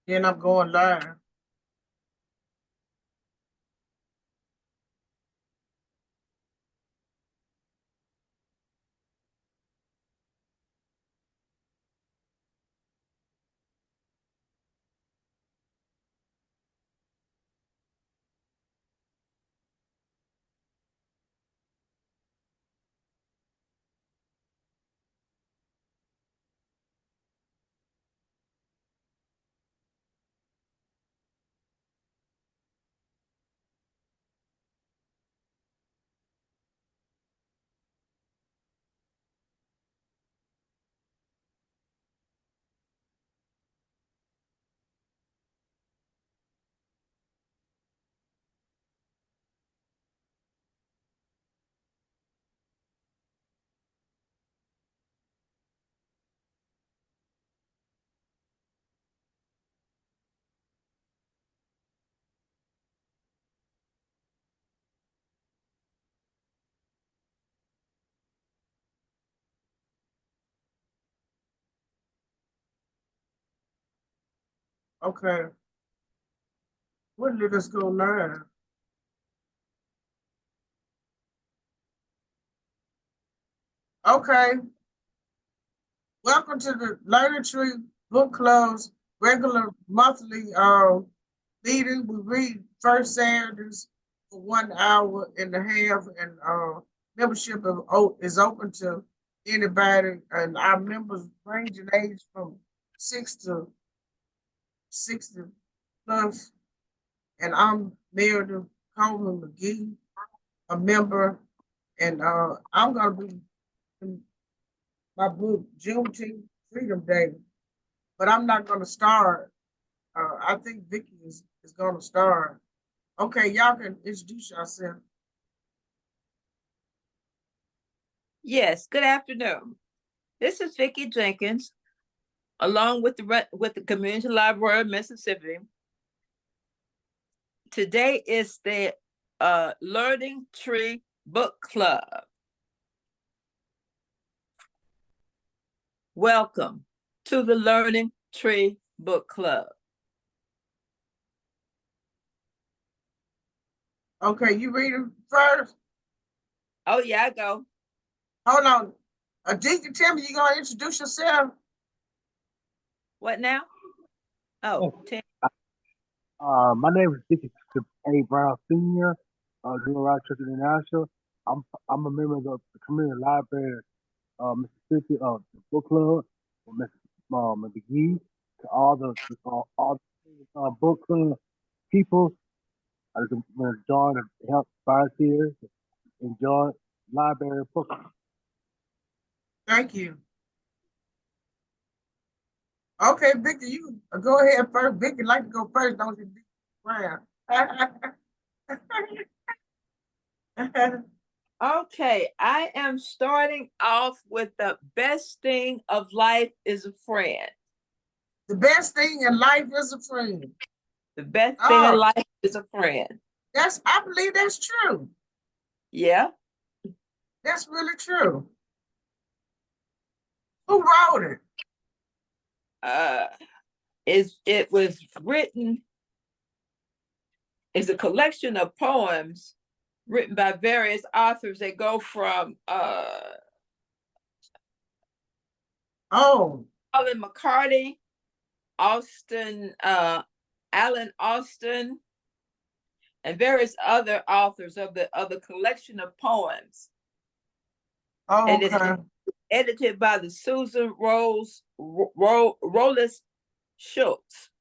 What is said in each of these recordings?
Then I'm going live. Okay. When did this go live? Okay. Welcome to the Learning Tree Book Club's regular monthly meeting. We read first Saturdays for 1 hour and a half, and membership is open to anybody, and our members range in age from 6 to 60 plus. And I'm Meredith Coleman McGee, a member, and I'm gonna be in my book Juneteenth Freedom Day, but I'm not gonna start. I think Vicky is gonna start. Okay, y'all can introduce yourself. Yes, good afternoon. This is Vicki Jenkins, along with the Community Library of Mississippi. Today is the Learning Tree Book Club. Welcome to the Learning Tree Book Club. Okay, you read it first. Oh yeah, I go. Hold on. Deacon Timmy, you gonna introduce yourself? What now? Oh, Yes. My name is Dickie A. Brown Sr., Junior Rock Church International. I'm a member of the Community Library of Mississippi, the book club, Miss McGee, to all the book club people. I just want to join and help volunteers and join library book. Thank you. Okay, Vicky, you go ahead first. Vicky like to go first, don't you, Brown? Okay, I am starting off with the best thing of life is a friend. The best thing in life is a friend. The best thing in life is a friend. I believe that's true. Yeah. That's really true. Who wrote it? It was written, is a collection of poems written by various authors that go from Alan McCarty, Alan Austin, and various other authors of the collection of poems. And it's edited by the Susan Rollis Schultz.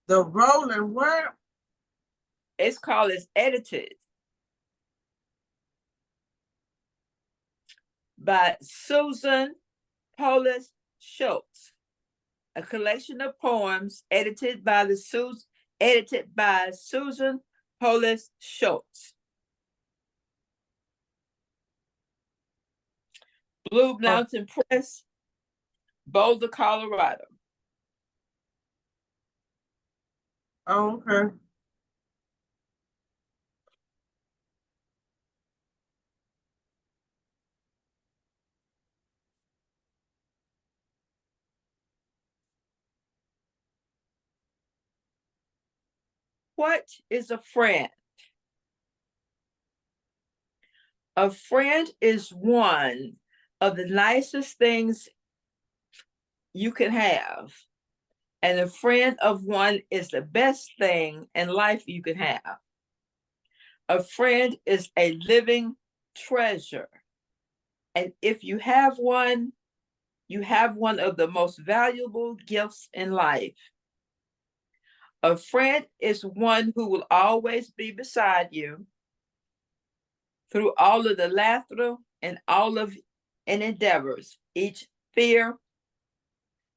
The Rolling what? It's called, it's edited by Susan Rollis Schultz, a collection of poems edited by Susan Rollis Schultz. Blue Mountain Press, Boulder, Colorado. Oh, okay. What is a friend? A friend is one of the nicest things you can have. And a friend of one is the best thing in life you can have. A friend is a living treasure. And if you have one of the most valuable gifts in life. A friend is one who will always be beside you through all of the laughter and all of endeavors, each fear.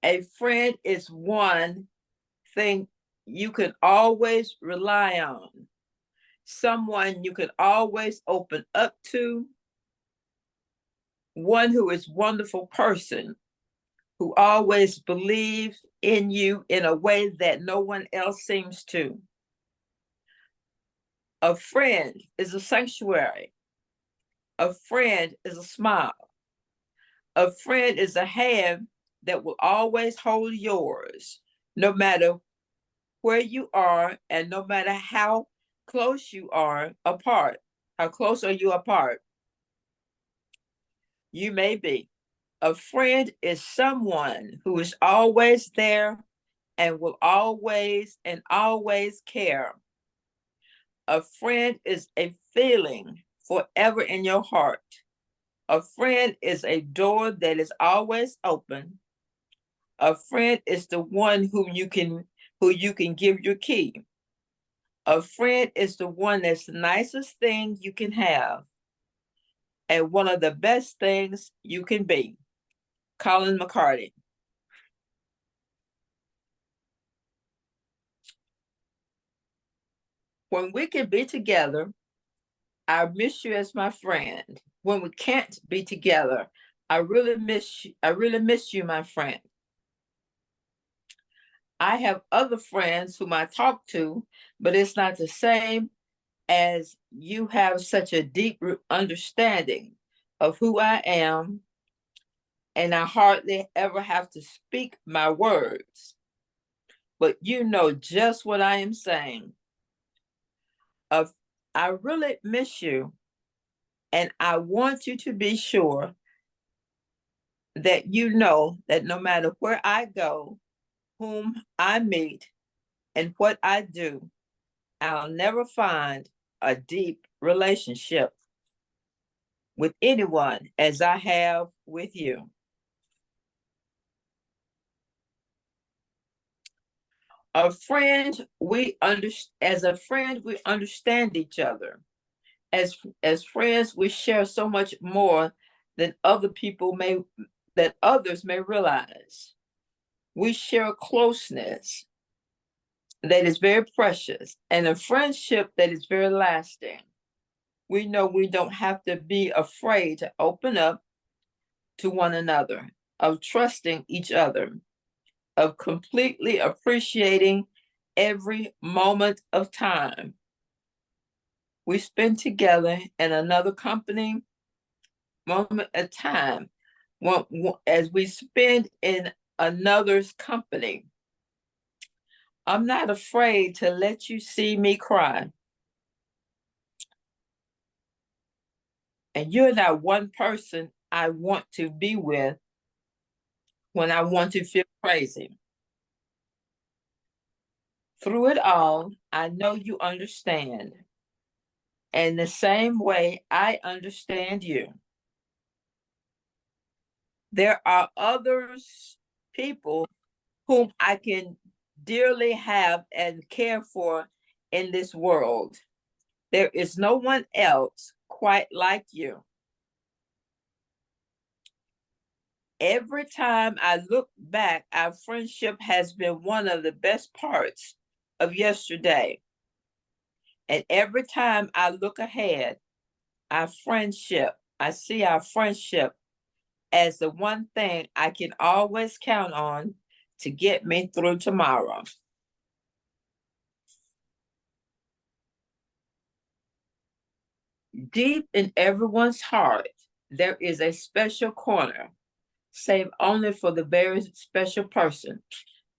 A friend is one thing you can always rely on, someone you can always open up to, one who is a wonderful person, who always believes in you in a way that no one else seems to. A friend is a sanctuary. A friend is a smile. A friend is a hand that will always hold yours, no matter where you are and no matter how close you are apart. How close are you apart? You may be. A friend is someone who is always there and will always care. A friend is a feeling forever in your heart. A friend is a door that is always open. A friend is the one who you can give your key. A friend is the one that's the nicest thing you can have and one of the best things you can be. Colin McCarty. When we can be together, I miss you as my friend. When we can't be together, I really miss you, my friend. I have other friends whom I talk to, but it's not the same as you have such a deep understanding of who I am, and I hardly ever have to speak my words, but you know just what I am saying. I really miss you, and I want you to be sure that you know that no matter where I go, whom I meet, and what I do, I'll never find a deep relationship with anyone as I have with you. As a friend, we understand each other. As friends, we share so much more than that others may realize. We share a closeness that is very precious and a friendship that is very lasting. We know we don't have to be afraid to open up to one another, of trusting each other, of completely appreciating every moment of time we spend together in another company, moment of time, as we spend in another's company. I'm not afraid to let you see me cry. And you're not one person I want to be with when I want to feel crazy. Through it all, I know you understand. And the same way I understand you. There are others, people whom I can dearly have and care for in this world. There is no one else quite like you. Every time I look back, our friendship has been one of the best parts of yesterday. And every time I look ahead, I see our friendship as the one thing I can always count on to get me through tomorrow. Deep in everyone's heart, there is a special corner, saved only for the very special person.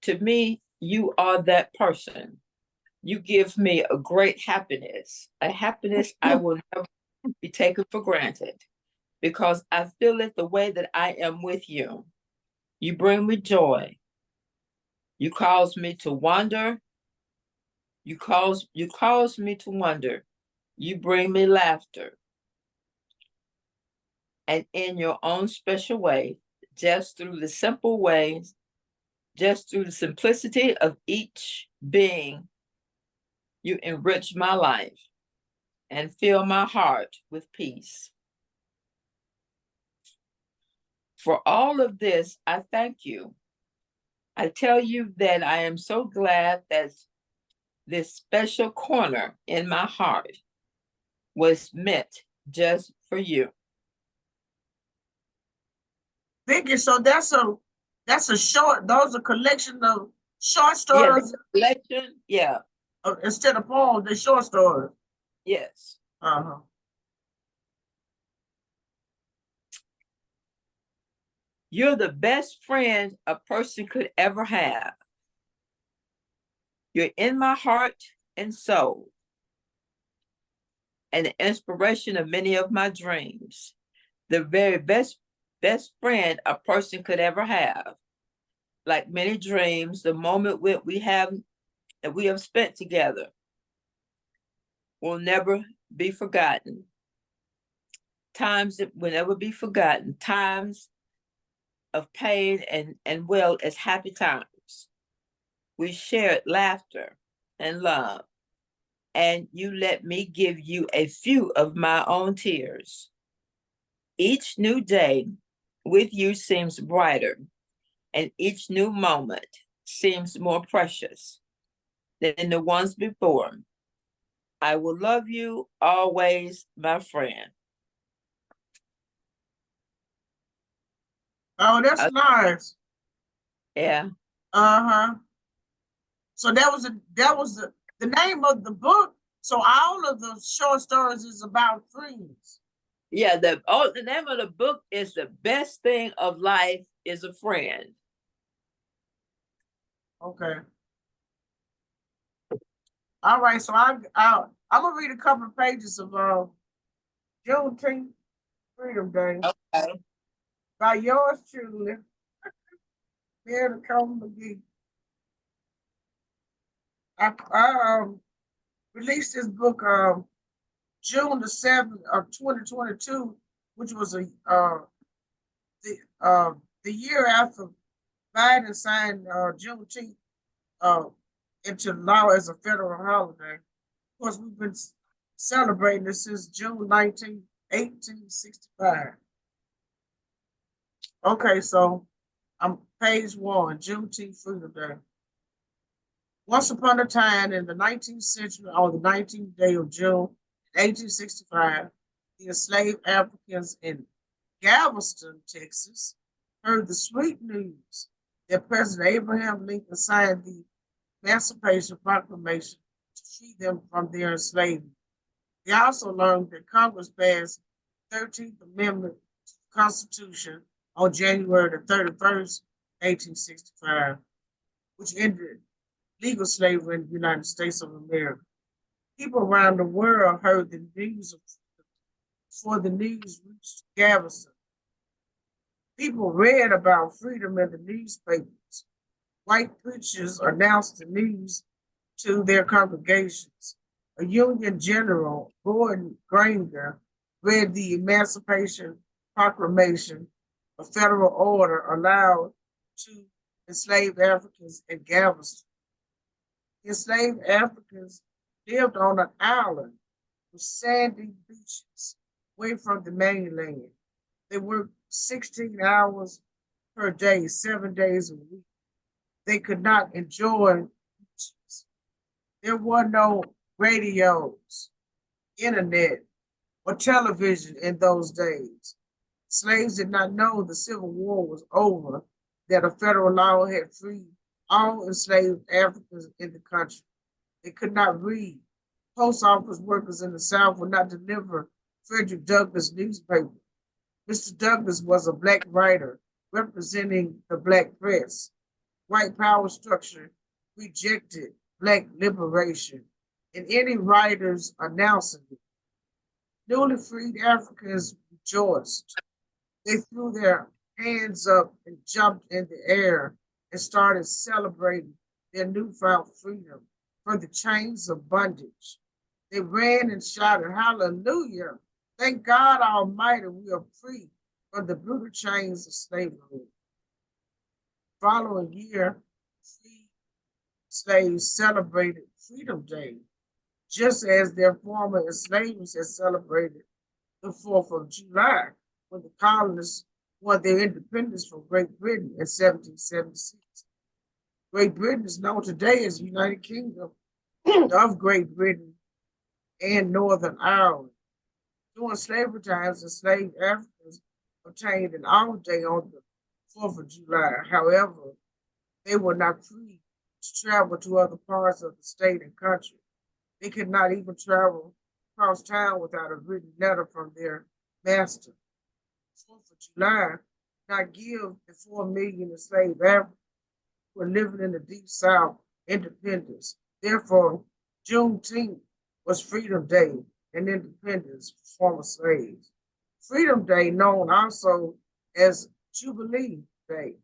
To me, you are that person. You give me a great happiness, a happiness I will never be taken for granted, because I feel it the way that I am with you. You bring me joy. You cause me to wonder. You cause me to wonder. You bring me laughter. And in your own special way, just through the simple ways, just through the simplicity of each being, you enrich my life and fill my heart with peace. For all of this, I thank you. I tell you that I am so glad that this special corner in my heart was meant just for you. Vicky, so that's a short, those are collection of short stories. Yeah, collection, yeah. Instead of poems, they're short stories. Yes. Uh-huh. You're the best friend a person could ever have. You're in my heart and soul, and the inspiration of many of my dreams. The very best friend a person could ever have. Like many dreams, the moment we have spent together will never be forgotten. Times that will never be forgotten. Times of pain and well as happy times. We shared laughter and love, and you let me give you a few of my own tears. Each new day with you seems brighter, and each new moment seems more precious than the ones before. I will love you always, my friend. Oh, that's nice. Yeah. Uh-huh. So that was the name of the book. So all of the short stories is about friends. Yeah, the name of the book is The Best Thing of Life is a Friend. Okay. All right, so I'm gonna read a couple of pages of Juneteenth Freedom Day. Okay. By yours truly, Mary Coleman McGee. I released this book June the 7th of 2022, which was the year after Biden signed Juneteenth into law as a federal holiday. Of course, we've been celebrating this since June 19, 1865. Okay, so I'm page 1, Juneteenth Freedom Day. Once upon a time in the 19th century, on the 19th day of June 1865, the enslaved Africans in Galveston, Texas, heard the sweet news that President Abraham Lincoln signed the Emancipation Proclamation to free them from their enslavement. They also learned that Congress passed the 13th Amendment to the Constitution on January the 31st, 1865, which ended legal slavery in the United States of America. People around the world heard the news before the news reached Galveston. People read about freedom in the newspapers. White preachers announced the news to their congregations. A Union general, Gordon Granger, read the Emancipation Proclamation, a federal order allowed to enslaved Africans in Galveston. Enslaved Africans lived on an island with sandy beaches away from the mainland. They worked 16 hours per day, 7 days a week. They could not enjoy beaches. There were no radios, internet, or television in those days. Slaves did not know the Civil War was over, that a federal law had freed all enslaved Africans in the country. They could not read. Post office workers in the South would not deliver Frederick Douglass' newspaper. Mr. Douglass was a Black writer representing the Black press. White power structure rejected Black liberation in any writers announcing it. Newly freed Africans rejoiced. They threw their hands up and jumped in the air and started celebrating their newfound freedom from the chains of bondage. They ran and shouted, "Hallelujah! Thank God Almighty, we are free from the brutal chains of slavery." Following year, free slaves celebrated Freedom Day, just as their former enslavers had celebrated the 4th of July, when the colonists won their independence from Great Britain in 1776. Great Britain is known today as the United Kingdom of Great Britain and Northern Ireland. During slavery times, enslaved Africans obtained an holiday on the 4th of July. However, they were not free to travel to other parts of the state and country. They could not even travel across town without a written letter from their master. 4th of July not give the 4 million enslaved Africans who were living in the Deep South independence. Therefore, Juneteenth was Freedom Day and independence for former slaves. Freedom Day, known also as Jubilee Day,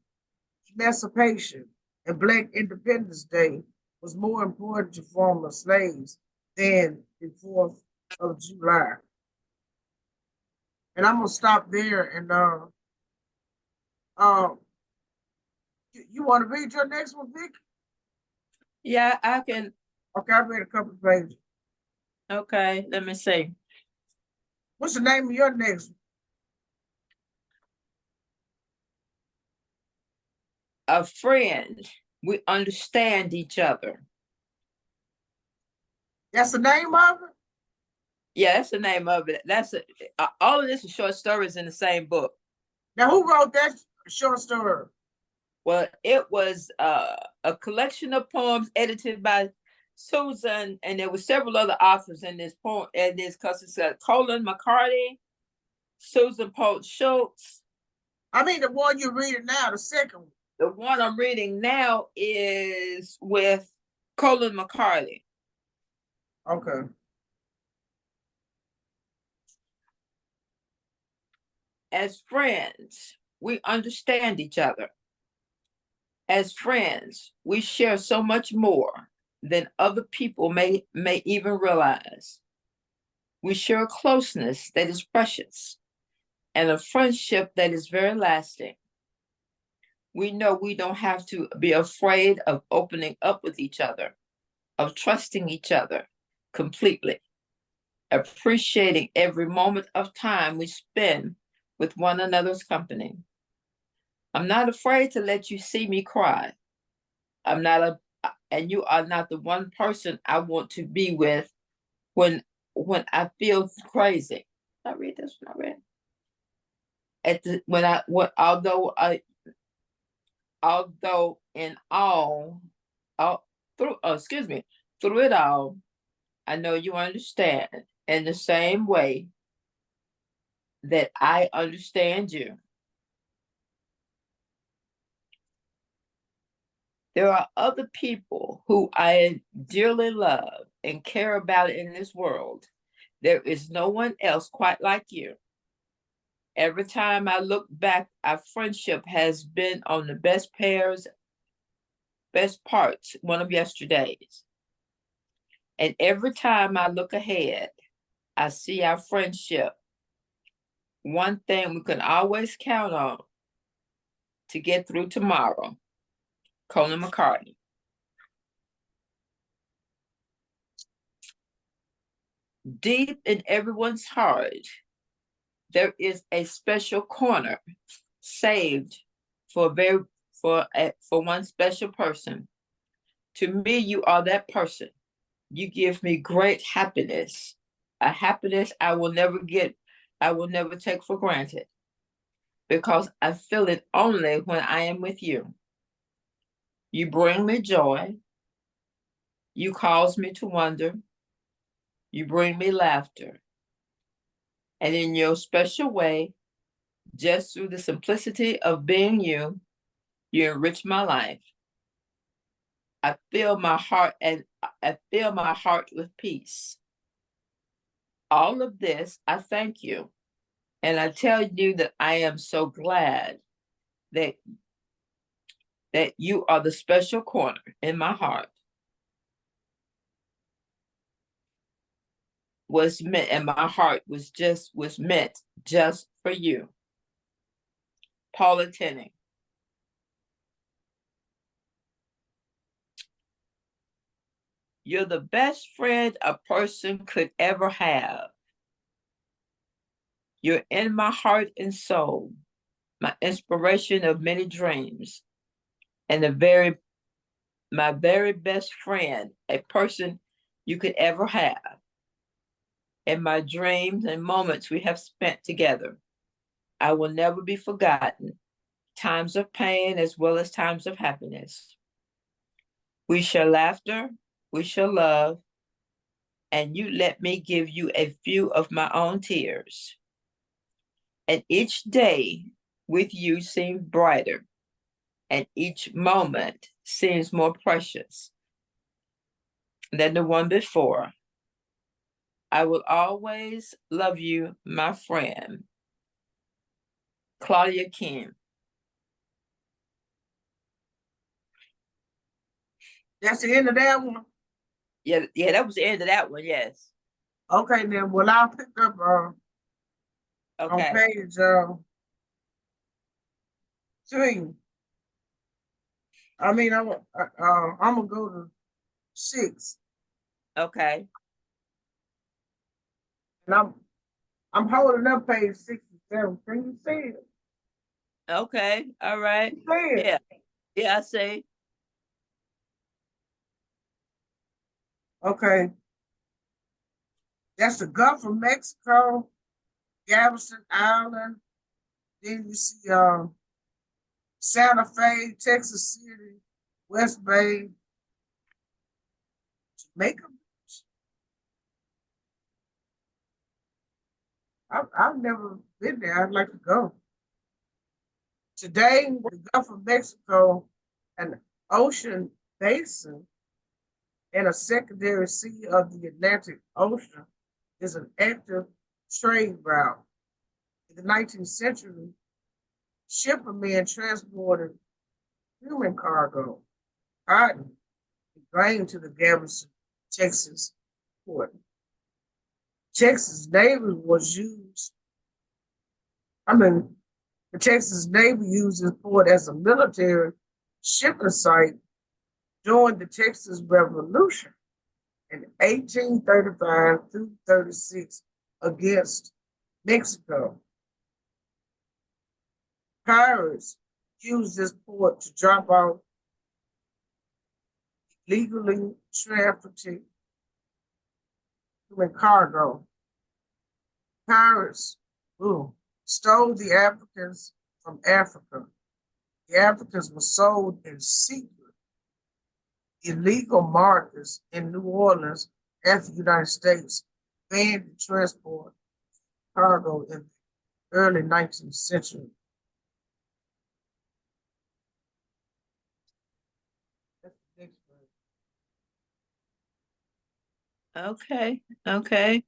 Emancipation, and Black Independence Day, was more important to former slaves than the 4th of July. And I'm gonna stop there and you want to read your next one, Vic? Yeah, I can. Okay, I read a couple of pages. Okay, let me see. What's the name of your next one? A friend. We understand each other. That's the name of it? Yeah, that's the name of it. That's all of this is short stories in the same book. Now, who wrote that short story? Well, it was a collection of poems edited by Susan, and there were several other authors in this poem. And this because it's Colin McCarty, Susan Polk Schultz. I mean, the one you're reading now, the second one. The one I'm reading now is with Colin McCarty. Okay. As friends, we understand each other. As friends, we share so much more than other people may even realize. We share a closeness that is precious and a friendship that is very lasting. We know we don't have to be afraid of opening up with each other, of trusting each other completely, appreciating every moment of time we spend with one another's company. I'm not afraid to let you see me cry. And you are not the one person I want to be with when I feel crazy. I read this one already. Although in all through it all, I know you understand in the same way that I understand you. There are other people who I dearly love and care about in this world. There is no one else quite like you. Every time I look back, our friendship has been on the best parts, one of yesterday's. And every time I look ahead, I see our friendship. One thing we can always count on to get through tomorrow. Colin McCarty. Deep in everyone's heart, there is a special corner saved for one special person. To me, you are that person. You give me great happiness, a happiness I will never take for granted, because I feel it only when I am with you. You bring me joy. You cause me to wonder. You bring me laughter. And in your special way, just through the simplicity of being you, you enrich my life. I fill my heart and fill my heart with peace. All of this, I thank you. And I tell you that I am so glad that you are the special corner in my heart. Was meant, and my heart was meant just for you. Paula Tinning. You're the best friend a person could ever have. You're in my heart and soul, my inspiration of many dreams, and my very best friend, a person you could ever have. In my dreams and moments we have spent together, I will never be forgotten, times of pain as well as times of happiness. We share laughter, we share love, and you let me give you a few of my own tears. And each day with you seems brighter, and each moment seems more precious than the one before. I will always love you, my friend. Claudia Kim. That's the end of that one? Yeah, that was the end of that one, yes. Okay, then, well, I'll pick up on page 3. I mean, I'm gonna go to 6. Okay. And I'm holding up page 67. Can you see it? Okay, all right. Yeah. Yeah, I see. Okay. That's the Gulf of Mexico, Galveston Island. Then you see Santa Fe, Texas City, West Bay, Jamaica. I've never been there. I'd like to go. Today, the Gulf of Mexico, an ocean basin and a secondary sea of the Atlantic Ocean, is an active trade route. In the 19th century, shippermen transported human cargo, cotton, and grain to the Galveston, Texas port. Texas Navy the Texas Navy used this port as a military shipping site during the Texas Revolution in 1835 through 36 against Mexico. Pirates used this port to drop off legally trafficked human cargo. Pirates stole the Africans from Africa. The Africans were sold in secret illegal markets in New Orleans after the United States banned the transport cargo in the early 19th century. Okay, okay.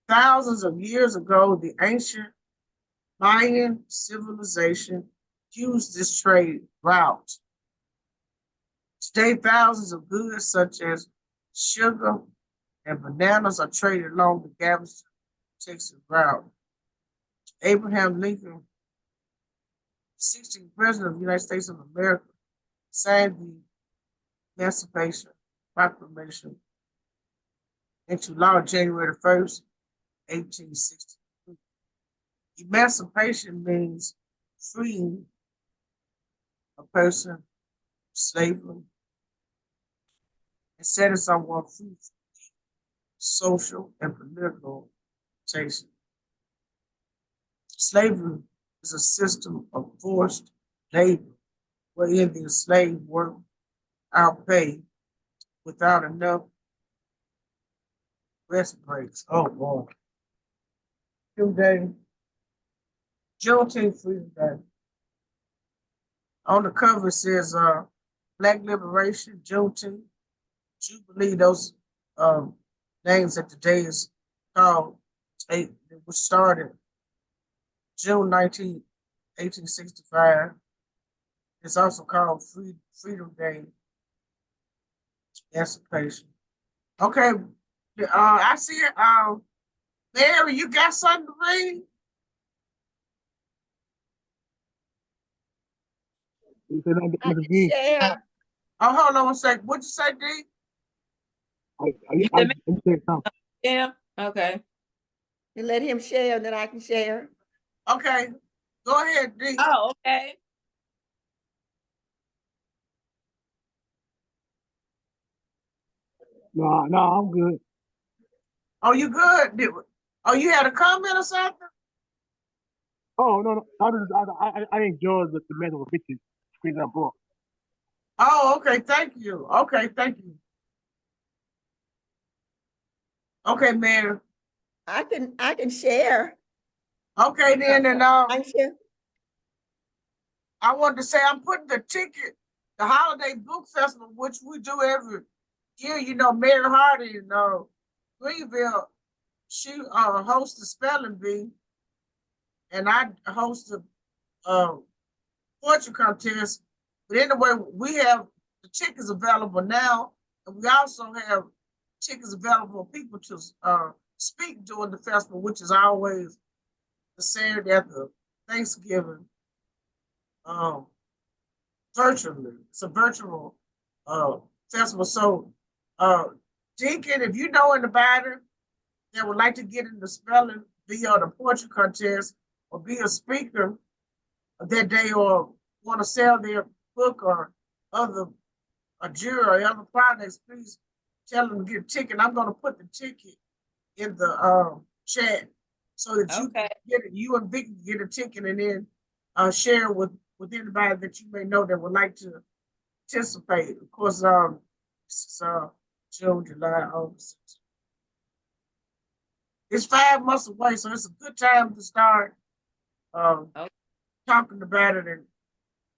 Thousands of years ago, the ancient Mayan civilization used this trade route. Today, thousands of goods such as sugar and bananas are traded along the Galveston, Texas route. Abraham Lincoln, 16th President of the United States of America, signed the Emancipation Proclamation into law January 1st, 1863. Emancipation means freeing a person from slavery and setting someone free from social and political taxation. Slavery is a system of forced labor wherein the enslaved work out pay without enough rest breaks. Oh boy. Juneteenth Freedom Day. On the cover it says Black Liberation, Juneteenth, Jubilee, those names that the day is called. It was started June 19, 1865. It's also called Freedom Day, Emancipation. Okay, I see it. Mary, you got something to read? You said that, I Mr. can G. share. Oh, hold on one second. What'd you say, D? I said something. Yeah, okay. You let him share, and then I can share. Okay, go ahead, D. Oh, okay. No, I'm good. Oh, you good? Oh, you had a comment or something? Oh no, I enjoyed the method of pictures. Screen that book. Oh, okay. Thank you. Okay, thank you. Okay, Mayor. I can share. Okay, then, and I can share. I wanted to say I'm putting the ticket, the Holiday Book Festival, which we do every year. You know, Mary Hardy in Greenville, she hosts the spelling bee, and I host the poetry contest. But anyway, we have the tickets available now, and we also have tickets available for people to speak during the festival, which is always the Saturday after Thanksgiving. Virtually, it's a virtual festival. So, Deacon, if you know anybody that would like to get in the spelling bee or the poetry contest or be a speaker that day or want to sell their book or other a jury or other products, please tell them to get a ticket. I'm going to put the ticket in the chat so that you Okay. can get it. You and Vicky get a ticket and then share with anybody that you may know that would like to participate. Of course, this is June, July, August. It's 5 months away, so it's a good time to start Okay. talking about it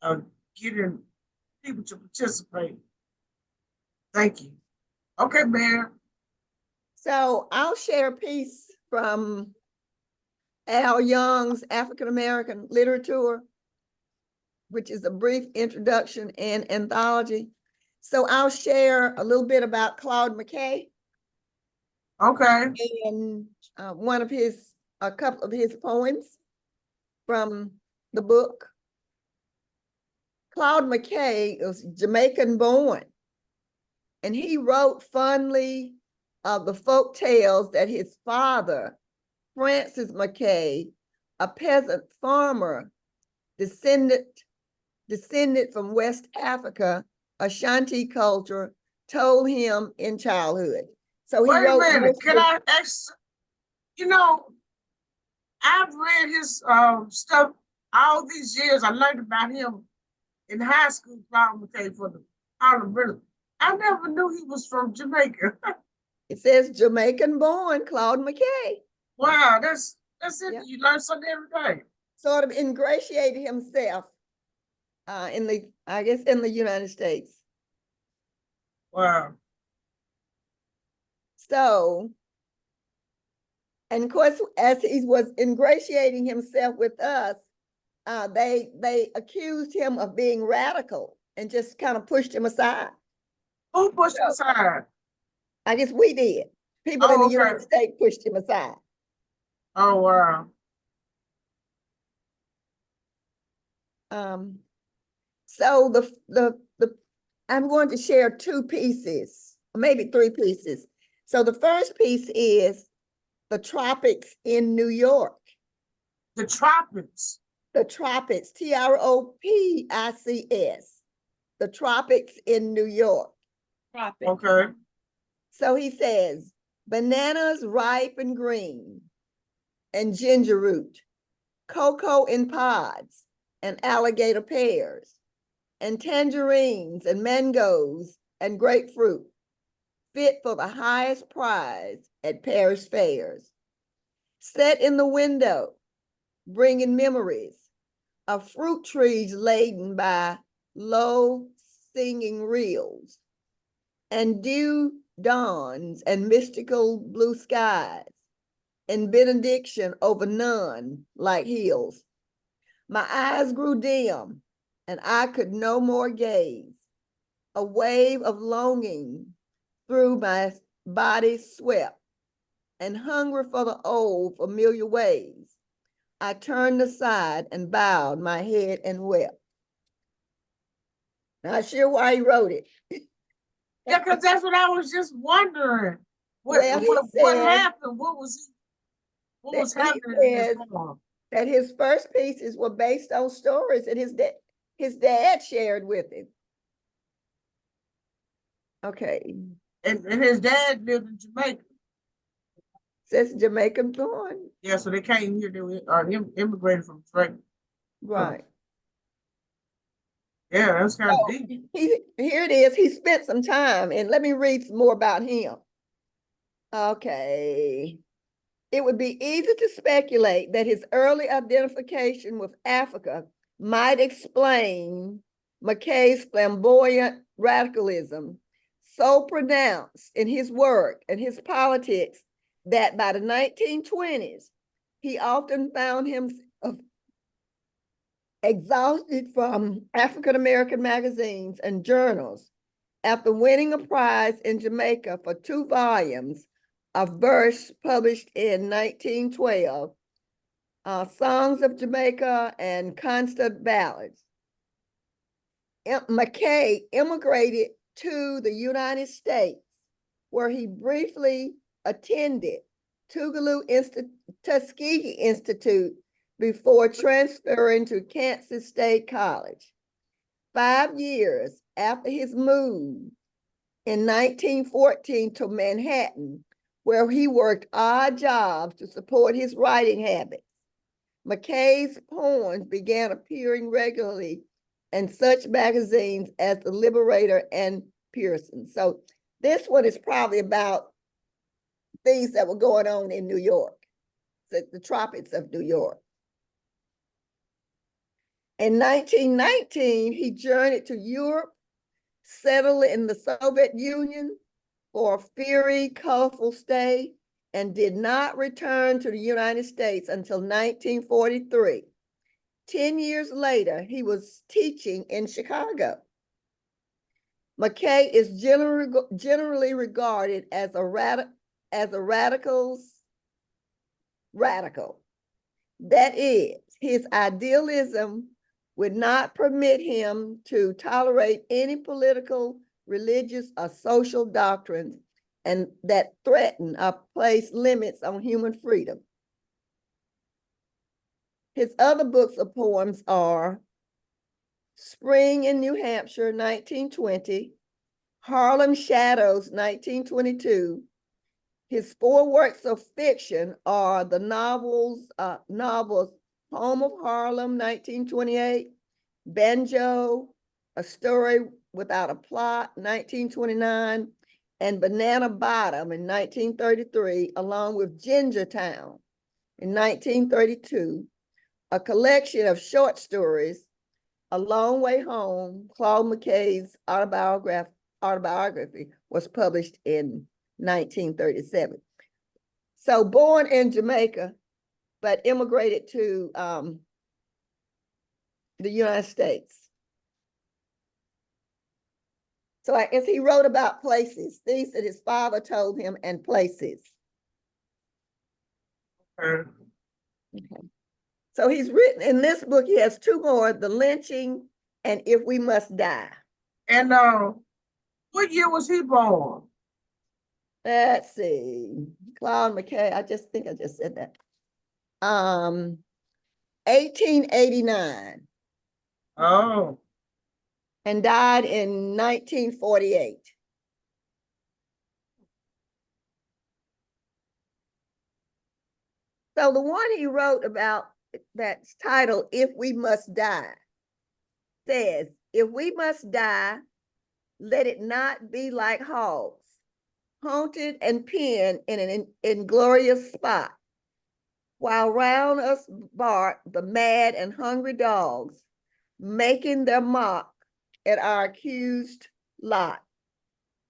and getting people to participate. Thank you. Okay, Mayor. So I'll share a piece from Al Young's African American Literature, which is a brief introduction and anthology. So I'll share a little bit about Claude McKay. Okay. And a couple of his poems from the book. Claude McKay was Jamaican born, and he wrote fondly of the folk tales that his father, Francis McKay, a peasant farmer, descended from West Africa, Ashanti culture, told him in childhood. So he wait wrote. a minute. Can I ask? You know, I've read his stuff all these years. I learned about him in high school, Claude McKay for the Harlem Rhythm. I never knew he was from Jamaica. It says Jamaican born Claude McKay. Wow, that's it. Yeah. You learn something every day. Sort of ingratiated himself in the United States. Wow. So, and of course, as he was ingratiating himself with us, they accused him of being radical and just kind of pushed him aside. Who pushed him aside? I guess we did. People in the okay. United States pushed him aside. Oh, wow. So I'm going to share two pieces, maybe three pieces. So the first piece is the tropics in New York. The tropics. The tropics, TROPICS. The tropics in New York. Tropic. Okay. So he says, bananas ripe and green, and ginger root, cocoa in pods, and alligator pears, and tangerines and mangoes and grapefruit, fit for the highest prize at Paris fairs. Set in the window, bringing memories of fruit trees laden by low singing rills, and dew dawns and mystical blue skies, and benediction over none like hills. My eyes grew dim, and I could no more gaze. A wave of longing through my body swept, and hunger for the old familiar ways. I turned aside and bowed my head and wept. Not sure why he wrote it. Yeah, because that's what I was just wondering. What Well, what happened? What was happening in this poem? That his first pieces were based on stories that his dad shared with him. Okay. And his dad lived in Jamaica. Says Jamaican born. Yeah, so they came here. They immigrated from Jamaica. Right. Yeah, that's kind of deep. Here it is. He spent some time, and let me read some more about him. Okay. It would be easy to speculate that his early identification with Africa might explain McKay's flamboyant radicalism, so pronounced in his work and his politics that by the 1920s, he often found himself exhausted from African-American magazines and journals after winning a prize in Jamaica for 2 volumes of verse published in 1912, Songs of Jamaica and Concert Ballads. McKay immigrated to the United States, where he briefly attended Tuskegee Institute before transferring to Kansas State College. 5 years after his move in 1914 to Manhattan, where he worked odd jobs to support his writing habits, McKay's poems began appearing regularly in such magazines as The Liberator and Pearson. So this one is probably about things that were going on in New York, the tropics of New York. In 1919, he journeyed to Europe, settled in the Soviet Union for a fiery, colorful stay, and did not return to the United States until 1943. 10 years later, he was teaching in Chicago. McKay is generally regarded as a radical. That is, his idealism would not permit him to tolerate any political, religious, or social doctrines and that threaten or place limits on human freedom. His other books of poems are Spring in New Hampshire, 1920, Harlem Shadows, 1922. His 4 works of fiction are the novels Home of Harlem, 1928, Banjo, A Story Without a Plot, 1929, and Banana Bottom in 1933, along with Gingertown in 1932, a collection of short stories, A Long Way Home. Claude McKay's autobiography was published in 1937. So born in Jamaica, but immigrated to the United States. So as he wrote about places, things that his father told him, and places. Okay. So he's written, in this book, he has 2 more, The Lynching and If We Must Die. And what year was he born? Let's see, Claude McKay, I think I just said that. 1889. Oh. And died in 1948. So the one he wrote about that's titled If We Must Die says, if we must die, let it not be like hogs, haunted and penned in an inglorious spot, while round us bark the mad and hungry dogs, making their mock at our accused lot.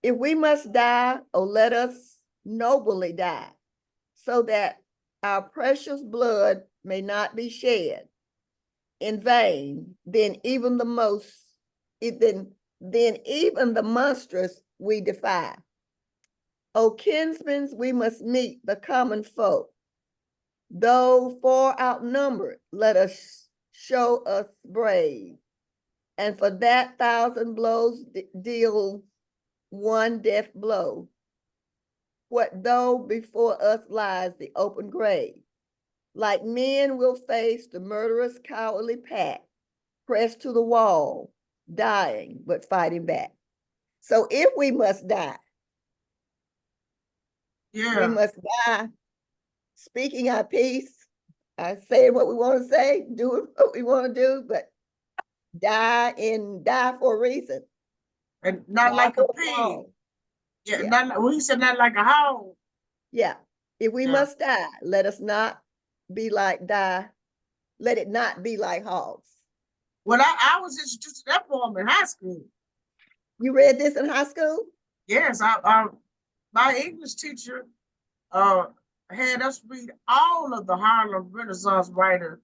If we must die, oh, let us nobly die, so that our precious blood may not be shed in vain, then even the monstrous we defy. O kinsmen, we must meet the common folk. Though far outnumbered, let us show us brave. And for that 1,000 blows deal one death blow. What though before us lies the open grave? Like men will face the murderous cowardly pack, pressed to the wall, dying but fighting back. So if we must die, we must die speaking our piece, saying what we want to say, doing what we want to do, but die for a reason. And not like a pig. Yeah, not like, well, he said not like a hog. Yeah. If we must die, let us not be like let it not be like hogs. Well, I was introduced to that poem in high school. You read this in high school? Yes, my English teacher had us read all of the Harlem Renaissance writers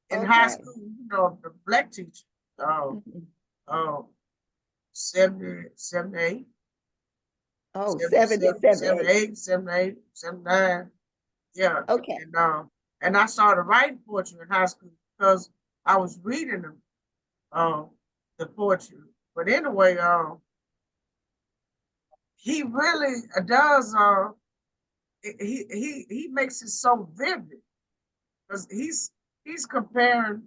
in high school. You know, the black teacher. 78. Oh, 78. 78, 79. Yeah. Okay. And I started writing poetry in high school because I was reading them, the poetry. But anyway, he really does. He makes it so vivid because he's comparing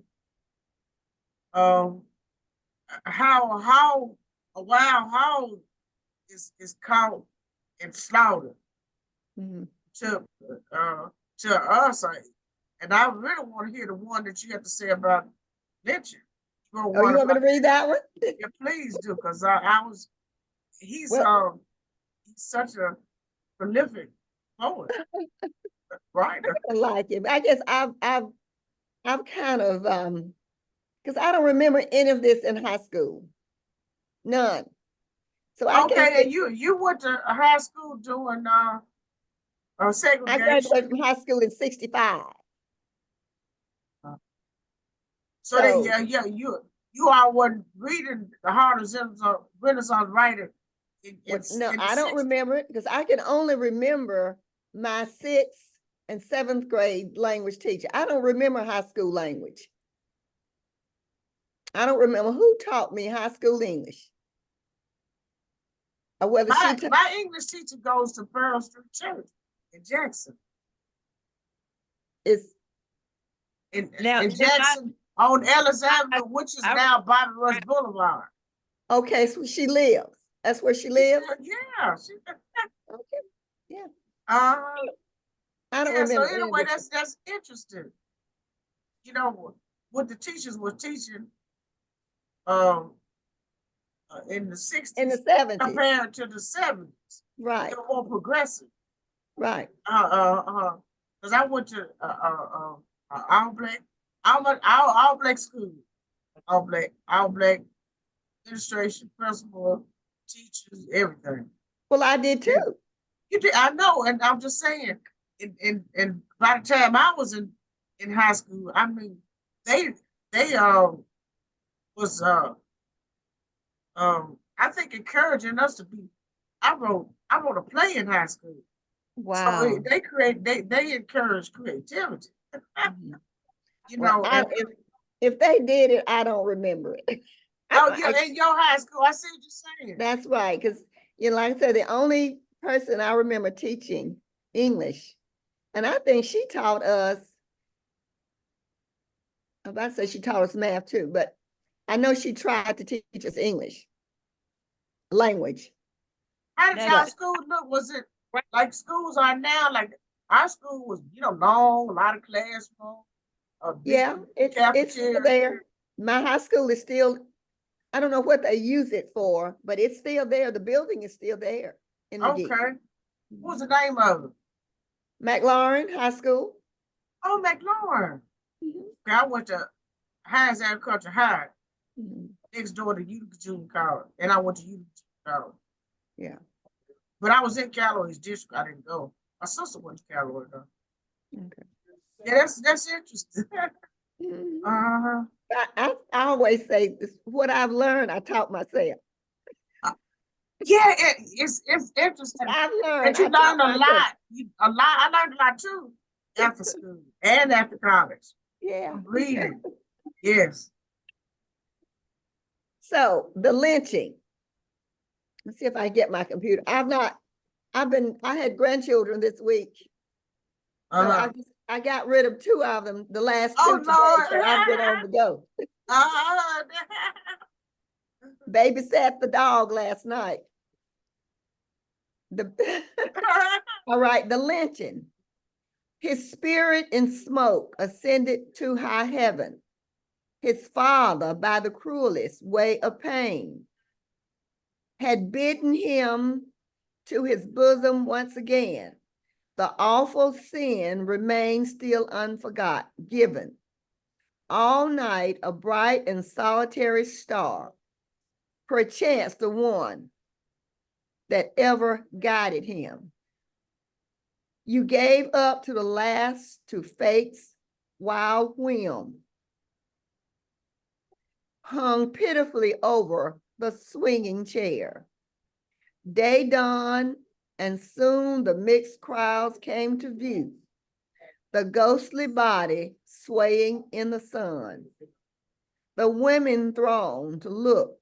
how a wild hog is caught and slaughtered to us. And I really want to hear the one that you have to say about lynching. Oh, you want me to read that one? Yeah, please do, because he's such a prolific poet, writer. I like him. I guess I've kind of because I don't remember any of this in high school, none. So and you went to high school doing segregation. I graduated from high school in 65. So you are one reading the Harlem Renaissance writer. No, I don't remember it because I can only remember my 6th and 7th grade language teacher. I don't remember high school language. I don't remember who taught me high school English. Or whether my English teacher goes to Pearl Street Church in Jackson. It's in Jackson on Ellis Avenue, which is now Bobby Rush Boulevard. Okay, so she lives. That's where she lives? Yeah. Okay. Yeah. I don't remember. So anyway, that's interesting. You know, what the teachers were teaching in the 60s. In the 70s. Compared to the 70s. Right. They were more progressive. Right. Because I went to all black school. All black administration, principal, teachers, everything. Well, I did too. You did, I know, and I'm just saying, and by the time I was in high school, I mean, they was I think encouraging us to be. I wrote a play in high school. Wow. So they encourage creativity. You know, if they did it, I don't remember it. Oh, yeah, in your high school, I see what you're saying. That's right, because like I said, the only person I remember teaching English, and I think she taught us. I'm about to say she taught us math too, but I know she tried to teach us English language. How did y'all school look? Was it like schools are now? Like our school was, long, a lot of classrooms. Yeah, it's still there. My high school is still, I don't know what they use it for, but it's still there. The building is still there in McGee. Okay. What's the name of it? McLaurin High School. Oh, McLaurin. Mhm, I went to Hines Agriculture High, mhm. next door to Utica Junior College, and I went to Utica Junior College. Yeah, But I was in Callaway's district. I didn't go. My sister went to Callaway though. okay. Yeah, that's interesting. Mhm. uh-huh. I always say this, what I've learned, I taught myself. Yeah, it's What interesting. I've learned, And you I taught learn a myself. lot. A lot. I learned a lot too after school and after college. Yeah. Reading. Yes. So the lynching. Let's see if I get my computer. I had grandchildren this week. So Uh-huh. I got rid of 2 of them, the last 2 Oh today, so I've been on Lord. the go. uh-huh. Babysat the dog last night. The all right, the lynching. His spirit in smoke ascended to high heaven. His father, by the cruelest way of pain, had bidden him to his bosom once again. The awful sin remained still unforgiven. All night, a bright and solitary star, perchance the one that ever guided him. You gave up to the last to fate's wild whim, hung pitifully over the swinging chair. Day dawned, and soon the mixed crowds came to view, the ghostly body swaying in the sun. The women thronged to look,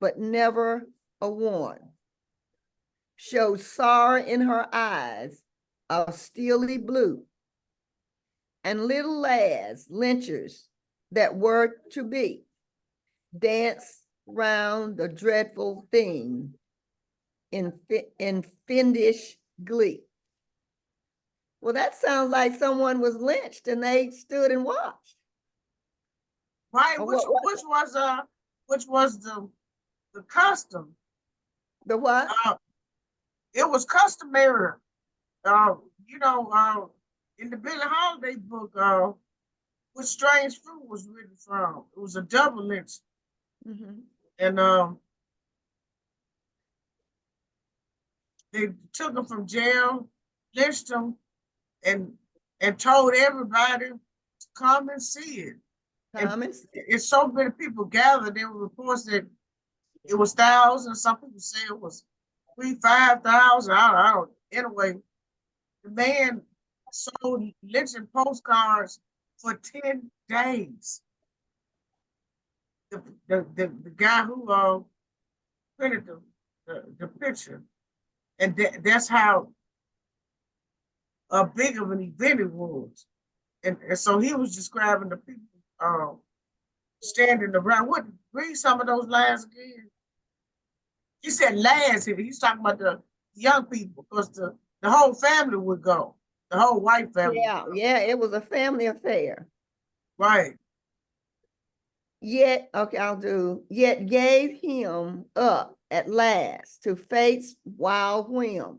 but never a one showed sorrow in her eyes of steely blue. And little lads, lynchers that were to be, danced round the dreadful thing in fiendish glee. Well, that sounds like someone was lynched and they stood and watched. Right, Or which what was which was the custom. the what? Uh it was customary. Uh, you know, in the Billie Holiday book, which Strange Fruit was written from. It was a double lynch. Mhm. And they took him from jail, lynched him, and told everybody to come and see it. And Comments? it's so many people gathered. There were reports that it was thousands. Some people say it was 5,000. I don't. Anyway, the man sold lynching postcards for 10 days. The guy who printed the picture, and that's how big of an event it was. And so he was describing the people standing around. What, read some of those lines again? He said lads here. He's talking about the young people because the whole family would go. The whole white family would Yeah, go. yeah, it was a family affair. Right. Yet, okay, yet gave him up at last to fate's wild whim,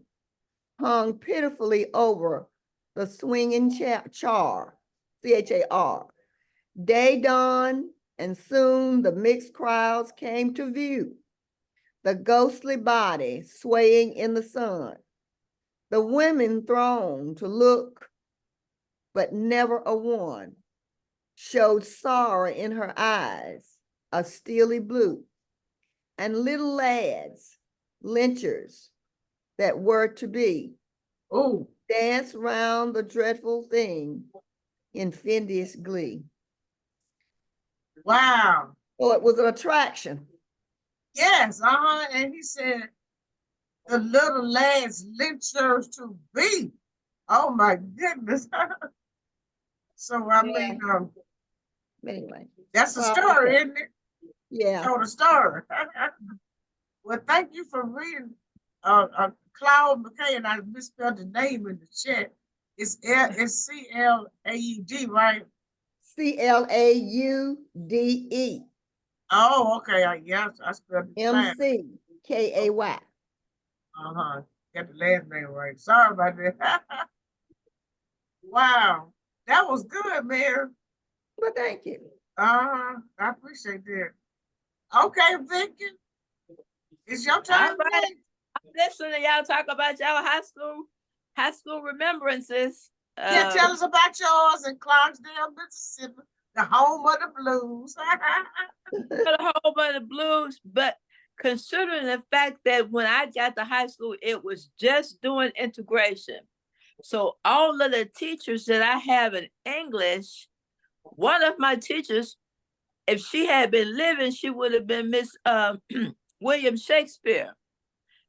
hung pitifully over the swinging char, C-H-A-R. Day dawned, and soon the mixed crowds came to view, the ghostly body swaying in the sun. The women thronged to look, but never a one showed sorrow in her eyes, a steely blue. And little lads, lynchers that were to be, Oh, danced round the dreadful thing in fiendish glee. wow. So it was an attraction. Yes, and he said the little lads lynchers to be. Oh my goodness. So I mean, Anyway, that's a well, story, okay. isn't it? Yeah. Told a story. Well, thank you for reading Claude McKay, and I misspelled the name in the chat. It's CLAUD, right? CLAUDE. Oh, okay. Yes, I spelled it fast. MCKAY. Uh-huh. Got the last name right. Sorry about that. Wow. That was good, Mary. Well, thank you. I appreciate that. Okay, Vicky, it's your All turn. right. I'm listening to y'all talk about y'all high school remembrances. Yeah, tell us about yours in Clarksdale, Mississippi, the home of the blues. A whole bunch of blues, but considering the fact that when I got to high school, it was just doing integration. So all of the teachers that I have in English, one of my teachers, if she had been living, she would have been Miss William Shakespeare.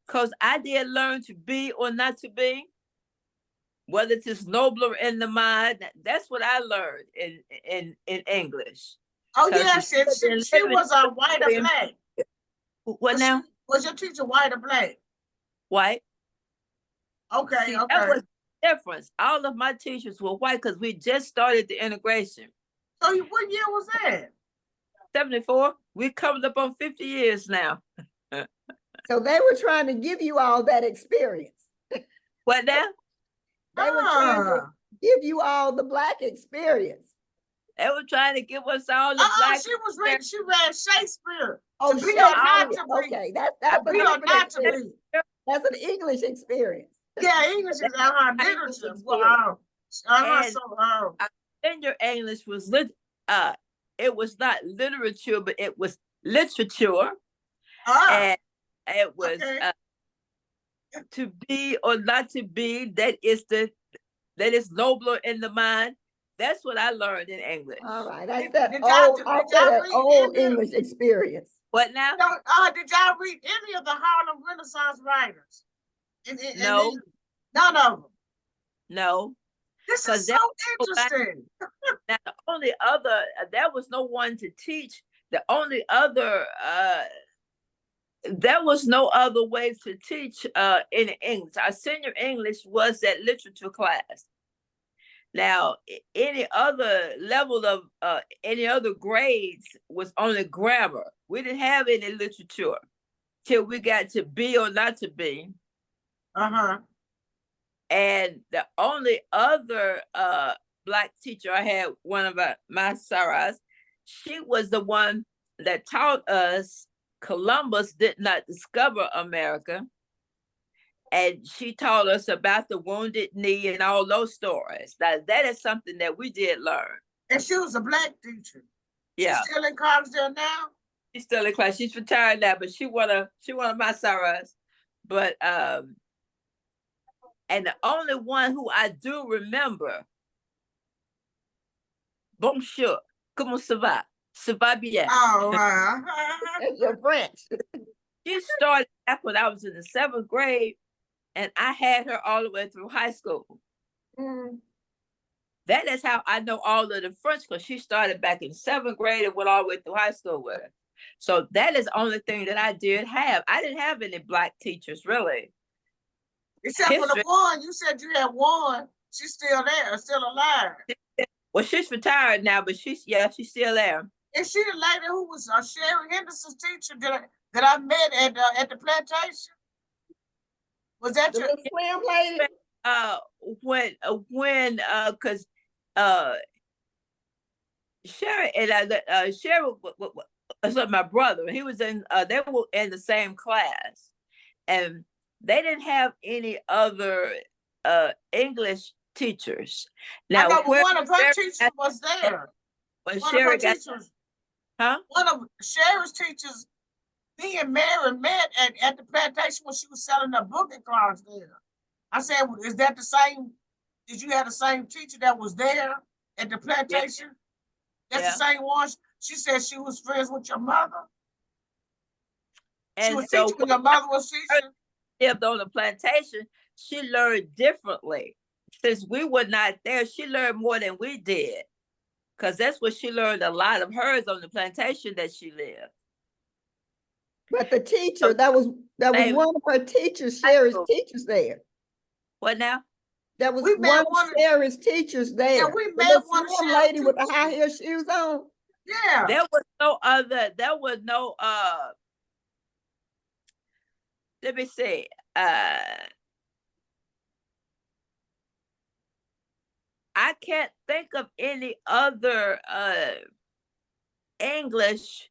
Because I did learn to be or not to be, whether it's nobler in the mind. That's what I learned in English. Oh yeah, she was a white or black. What now? Was your teacher white or black? White. Okay, See, okay. That was the difference. All of my teachers were white because we just started the integration. So what year was that? 74. We're coming up on 50 years now. So they were trying to give you all that experience. What now? They were trying to give you all the black experience. They were trying to give us all the black. She read Shakespeare. Oh, to be or not to be. Okay, that's be or not to be. That's an English experience. Yeah, English is literature. Wow. So senior English was it was not literature, but it was literature. And it was to be or not to be. That is nobler in the mind. That's what I learned in English. All right, that's that old English experience. What now? Did y'all read any of the Harlem Renaissance writers? No. None of them. No. This is so interesting. Now, the only other, there was no one to teach. The only other, there was no other way to teach in English. Our senior English was that literature class. Now, any other level of any other grades was only grammar. We didn't have any literature till we got to be or not to be. And the only other black teacher I had, one of my Sarahs, she was the one that taught us Columbus did not discover America. And she taught us about the Wounded Knee and all those stories. That is something that we did learn. And she was a black teacher. Yeah. She's still in Clarksdale now? She's still in class. She's retired now, but she one of my Sarahs. But and the only one who I do remember, bonjour, comment ça va? Ça va bien. Oh, wow. You're French. She started back when I was in the 7th grade, and I had her all the way through high school. That is how I know all of the French, because she started back in 7th grade and went all the way through high school with her. So that is the only thing that I did have. I didn't have any black teachers, really. Except for the one, you said you had one. She's still there, still alive. Well, she's retired now, but she's still there. Is she the lady who was Sherry Henderson's teacher that I met at the plantation? Was that the little slim lady? Because Sherry and Sherry was my brother. He was in. They were in the same class, and they didn't have any other English teachers. Now, one of her teachers was there. When Sherry got, one of Sherry's teachers, me and Mary met at the plantation when she was selling her book in Clarksdale. I said, is that the same? Did you have the same teacher that was there at the plantation? Yeah. That's the same one. She said she was friends with your mother. And she was teaching when your mother was teaching. Lived on the plantation. She learned differently. Since we were not there, she learned more than we did. Because that's what she learned, a lot of hers on the plantation that she lived. But the teacher, that was one of her teachers, Sherry's teachers there. What now? That was one of Sherry's teachers there. Yeah, we met one lady with the high heel shoes on. Yeah. There was no, let me see. I can't think of any other English,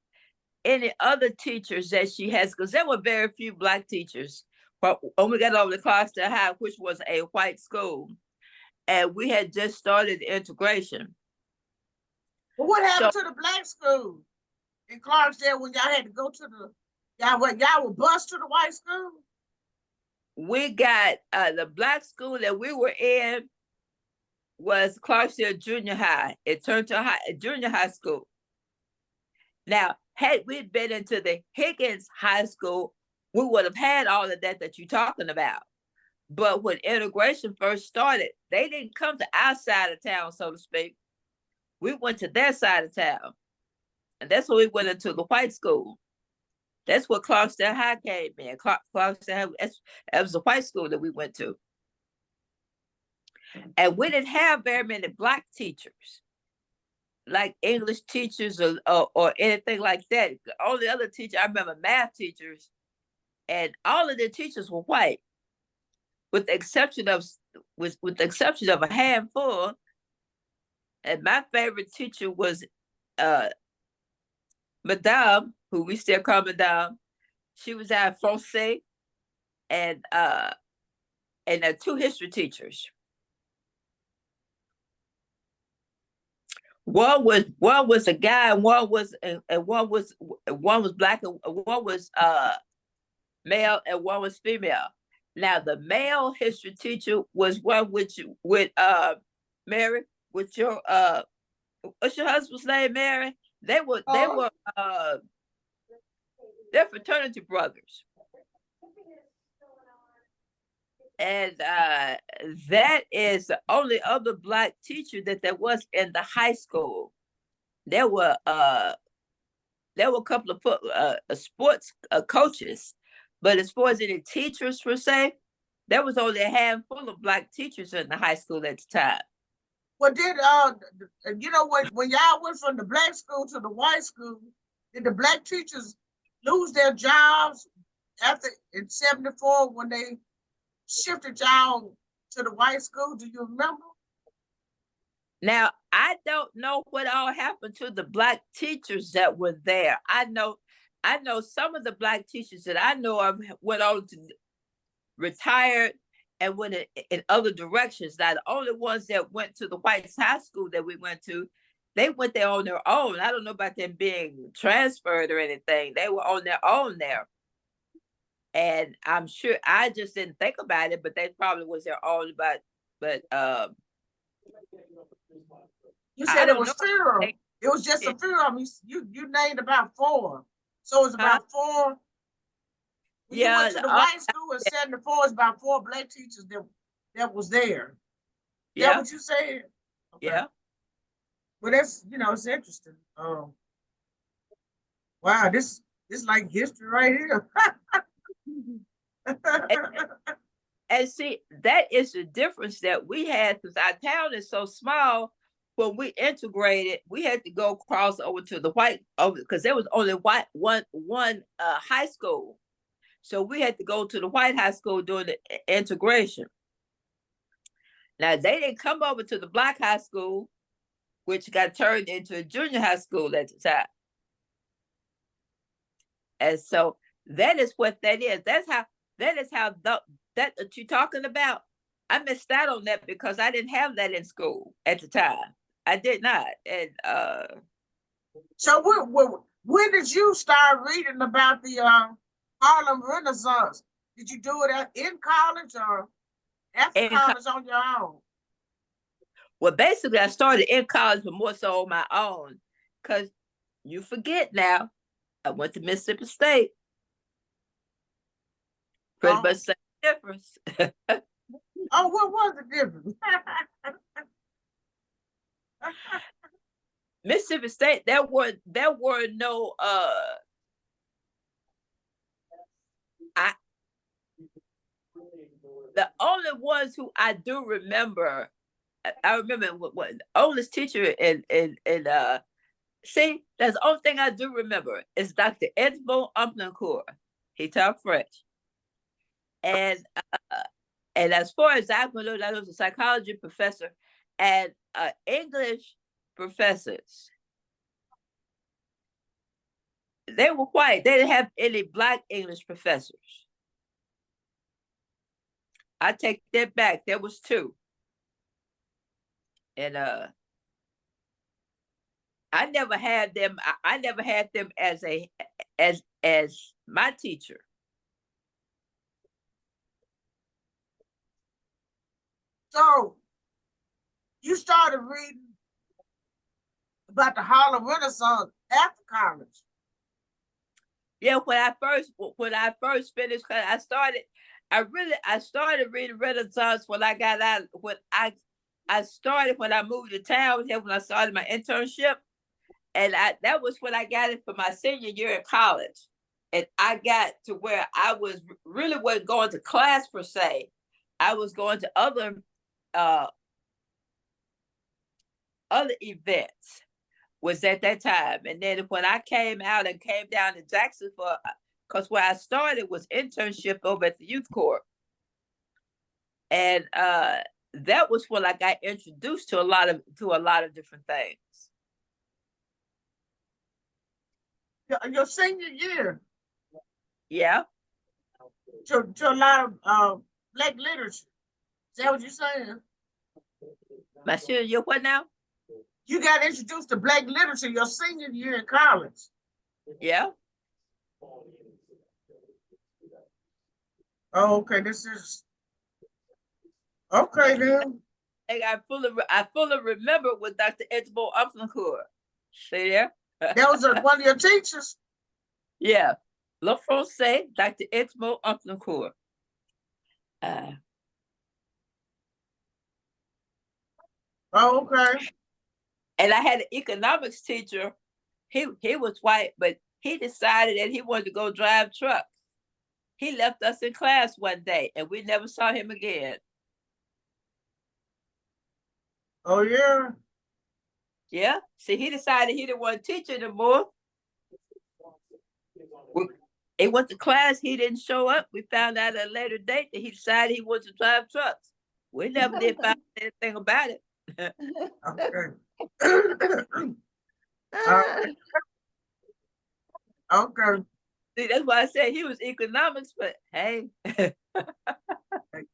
any other teachers that she has, because there were very few Black teachers. But when we got over to Clarksdale High, which was a white school, and we had just started integration. But what happened to the Black school in Clarksdale when y'all had to go to the, y'all were bused to the white school? We got the Black school that we were in was Clarksdale Junior High. It turned to junior high school. Now, had we been into the Higgins High School, we would have had all of that you're talking about. But when integration first started, they didn't come to our side of town, so to speak. We went to their side of town. And that's when we went into the white school. That's what Clarksdale High came in. Clarksdale High, that was the white school that we went to. And we didn't have very many Black teachers, like English teachers or anything like that. The only other teacher, I remember math teachers, and all of the teachers were white, with the exception of a handful. And my favorite teacher was Madame, who we still call Madame. She was our Francais and 2 history teachers. One was a guy, and one was Black, and one was male, and one was female. Now the male history teacher was one with Mary, with your what's your husband's name, Mary? They're fraternity brothers. And that is the only other Black teacher that there was in the high school. There were a couple of sports coaches, but as far as any teachers per se, there was only a handful of Black teachers in the high school at the time. Well, did when y'all went from the Black school to the white school, did the Black teachers lose their jobs after in '74 when they shifted y'all to the white school? Do you remember? Now, I don't know what all happened to the Black teachers that were there. I know some of the Black teachers that I know of went on to retired and went in other directions. Now, the only ones that went to the white high school that we went to, they went there on their own. I don't know about them being transferred or anything. They were on their own there. And I'm sure, I just didn't think about it, but they probably was their own, but you said it was Ferrum. It was just a Ferrum. You named about 4. So it's about 4. When you went to the white school in '74, it's about 4 Black teachers that was there. Yeah. Is that what you said? Okay. Yeah. Well, that's, it's interesting. Wow, this like history right here. And see, that is the difference that we had, because our town is so small. When we integrated, we had to go cross over to the white, because there was only one high school. So we had to go to the white high school during the integration. Now, they didn't come over to the Black high school, which got turned into a junior high school at the time. And so that is what that is. That is how that you're talking about. I missed out on that because I didn't have that in school at the time. I did not. And so when did you start reading about the Harlem Renaissance? Did you do it in college or after college on your own? Well, basically, I started in college, but more so on my own. Because you forget now, I went to Mississippi State. Pretty much same difference. Oh, what was the difference? Mississippi State, there were no the only ones who I do remember, I remember what the oldest teacher in see, that's the only thing I do remember is Dr. Edmond Umplincourt. He taught French. And as far as I know, I was a psychology professor, and English professors. They were white. They didn't have any Black English professors. I take that back. There was 2. And I never had them. I never had them as my teacher. So you started reading about the Harlem Renaissance after college. Yeah, when I first finished, I started reading Renaissance when I got out. When I moved to town here, when I started my internship, and that was when I got it for my senior year in college, and I got to where I was really wasn't going to class per se. I was going to other events. Was at that time. And then when I came out and came down to Jackson because where I started was internship over at the youth corps. And that was when I got introduced to a lot of different things. Your senior year. Yeah. To a lot of Black literature. Is that what you're saying? My senior year, what now? You got introduced to Black literature your senior year in college. Yeah. Oh, okay. This is okay then. And I fully remember with Dr. Edmond Umplincourt. See there? That was one of your teachers. Yeah. Le Français, Dr. Edmond Umplincourt. Oh, okay. And I had an economics teacher. He was white, but he decided that he wanted to go drive trucks. He left us in class one day, and we never saw him again. Oh, yeah. Yeah. See, he decided he didn't want to teach anymore. He went to class. He didn't show up. We found out at a later date that he decided he wanted to drive trucks. We never did find anything about it. Okay. Okay. See, that's why I said he was economics, but hey. I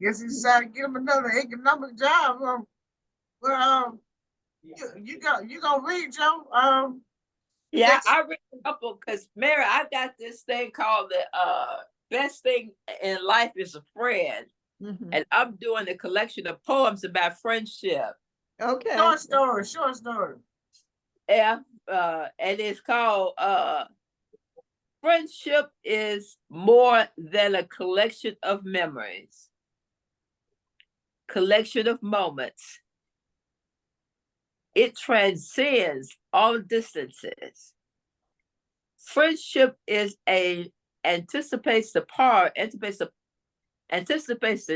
guess he decided to get him another economic job. Well, you gonna read, Joe? Yeah, I read a couple because Mary, I got this thing called the best thing in life is a friend. Mm-hmm. And I'm doing a collection of poems about friendship. Okay. Short story. Yeah, and it's called Friendship is more than a collection of memories, collection of moments. It transcends all distances. Friendship is anticipates the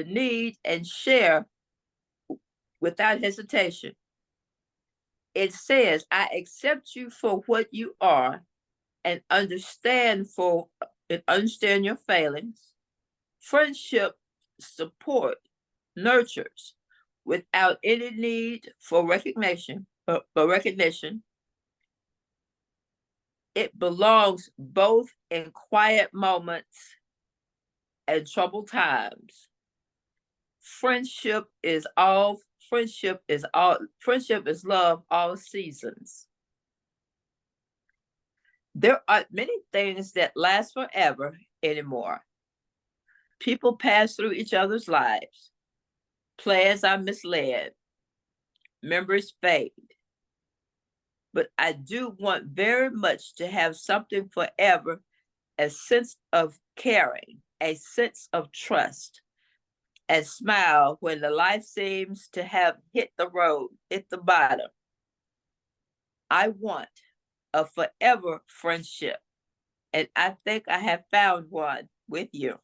need and share without hesitation. It says, I accept you for what you are and understand your failings. Friendship support nurtures without any need for recognition. It belongs both in quiet moments and troubled times. Friendship is love, all seasons. There are many things that last forever anymore. People pass through each other's lives. Plans are misled. Memories fade. But I do want very much to have something forever, a sense of caring, a sense of trust, and smile when the life seems to have hit the bottom. I want a forever friendship, and I think I have found one with you.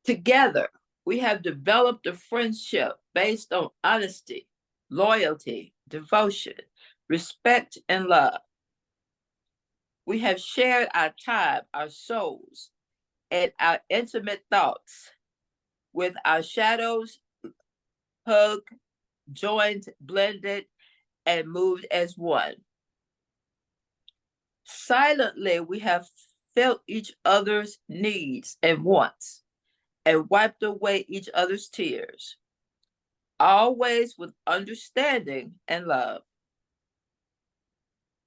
Together, we have developed a friendship based on honesty, loyalty, devotion, respect, and love. We have shared our time, our souls, and our intimate thoughts, with our shadows hugged, joined, blended, and moved as one. Silently, we have felt each other's needs and wants and wiped away each other's tears, always with understanding and love.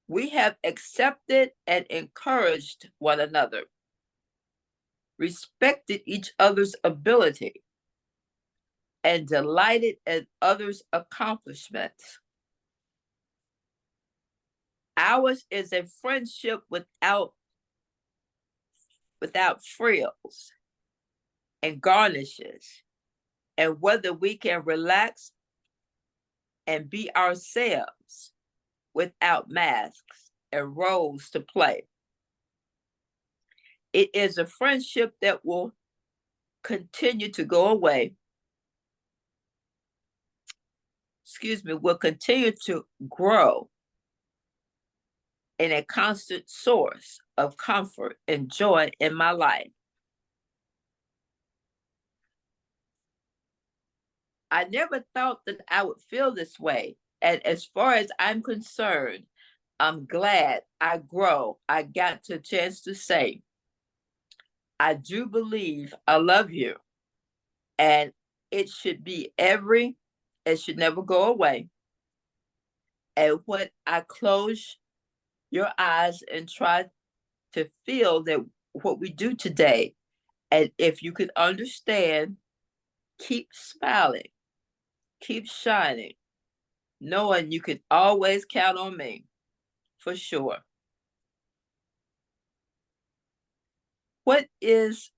We have accepted and encouraged one another, respected each other's ability, and delighted in others' accomplishments. Ours is a friendship without frills and garnishes, and whether we can relax and be ourselves without masks and roles to play. It is a friendship that will continue to go away. Will continue to grow in a constant source of comfort and joy in my life. I never thought that I would feel this way. And as far as I'm concerned, I'm glad I got the chance to say, I do believe I love you. And it should never go away. And when I close your eyes and try to feel that what we do today, and if you could understand, keep smiling, keep shining, knowing you can always count on me, for sure. This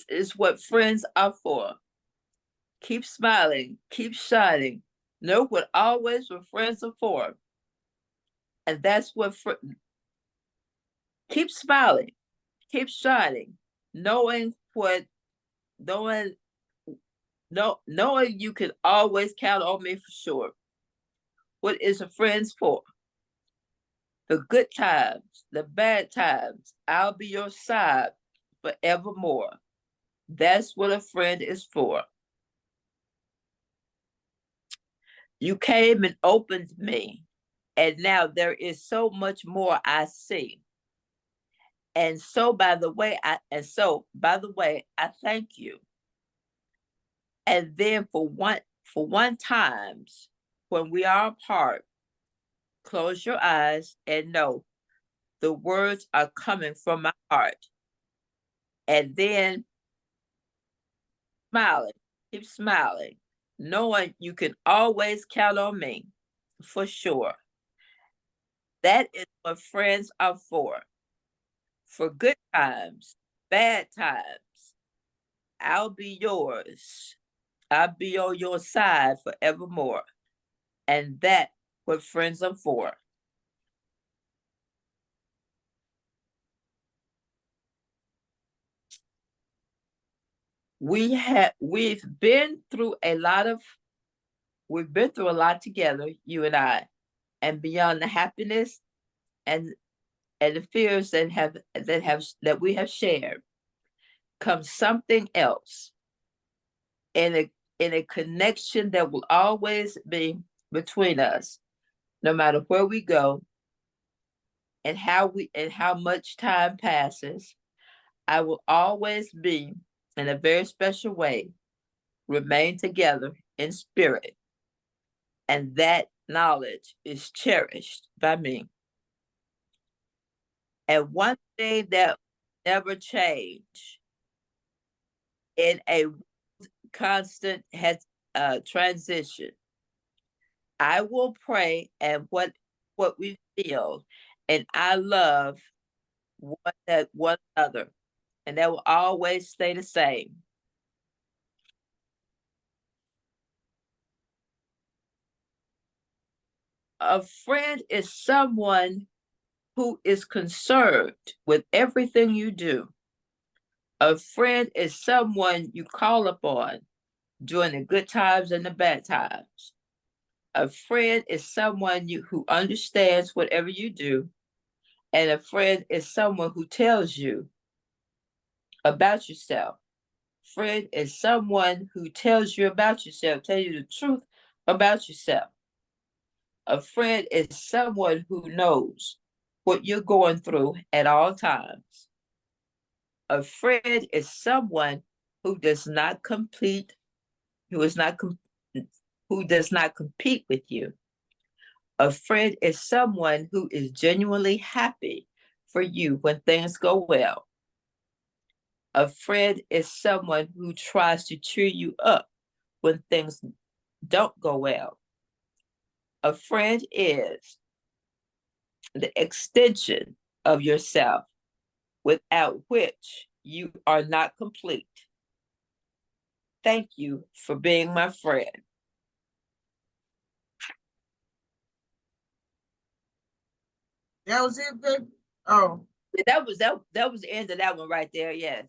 is what friends are for. Keep smiling, keep shining, know what friends are for. And that's what keep smiling, keep shining, knowing you can always count on me for sure. What is a friend's for? The good times, the bad times, I'll be your side forevermore. That's what a friend is for. You came and opened me, and now there is so much more I see. And so, by the way, I thank you. And then for one times when we are apart, close your eyes and know the words are coming from my heart. And then smiling, keep smiling, knowing you can always count on me, for sure. That is what friends are for. For good times, bad times, I'll be yours. I'll be on your side forevermore. And that's what friends are for. We've been through a lot together, you and I, and beyond the happiness and the fears that we have shared comes something else, in a connection that will always be between us, no matter where we go and how much time passes. I will always be, in a very special way, remain together in spirit. And that knowledge is cherished by me. And one thing that never change in a constant transition, I will pray and what we feel, and I love one another, and that will always stay the same. A friend is someone who is concerned with everything you do. A friend is someone you call upon during the good times and the bad times. A friend is someone who understands whatever you do. And a friend is someone who tells you about yourself. Friend is someone who tells you about yourself, tell you the truth about yourself. A friend is someone who knows what you're going through at all times. A friend is someone who does not compete, who does not compete with you. A friend is someone who is genuinely happy for you when things go well. A friend is someone who tries to cheer you up when things don't go well. A friend is the extension of yourself, without which you are not complete. Thank you for being my friend. That was it, baby? Oh. That was the end of that one right there, yes.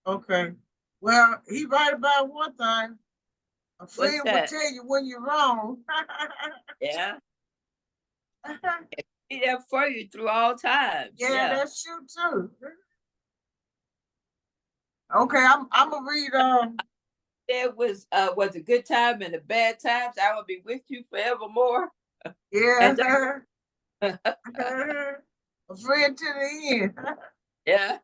Okay. Well, he right about one thing. A friend will tell you when you're wrong. Yeah. Be there for you through all times. Yeah, that's true too. Okay, I'm gonna read It was a good time and the bad times. I will be with you forevermore. Yeah. A friend to the end. Yeah.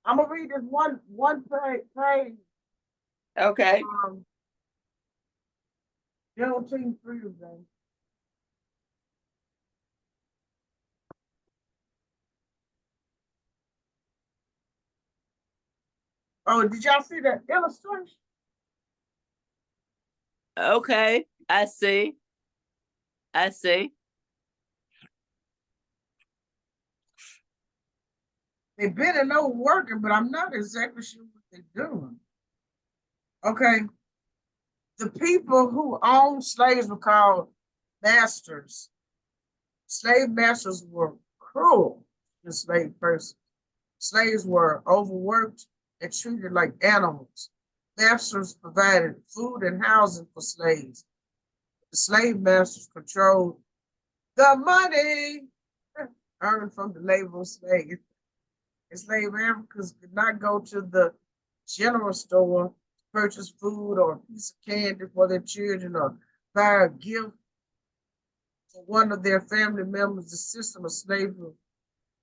I'm gonna read this one page. Okay. Juneteenth Freedom Day. Oh, did y'all see that illustration? Okay, I see. I see. They've been and over working, but I'm not exactly sure what they're doing. Okay. The people who owned slaves were called masters. Slave masters were cruel to enslaved persons. Slaves were overworked and treated like animals. Masters provided food and housing for slaves. The slave masters controlled the money earned from the labor of slaves. Enslaved Africans could not go to the general store to purchase food or a piece of candy for their children or buy a gift for one of their family members. The system of slavery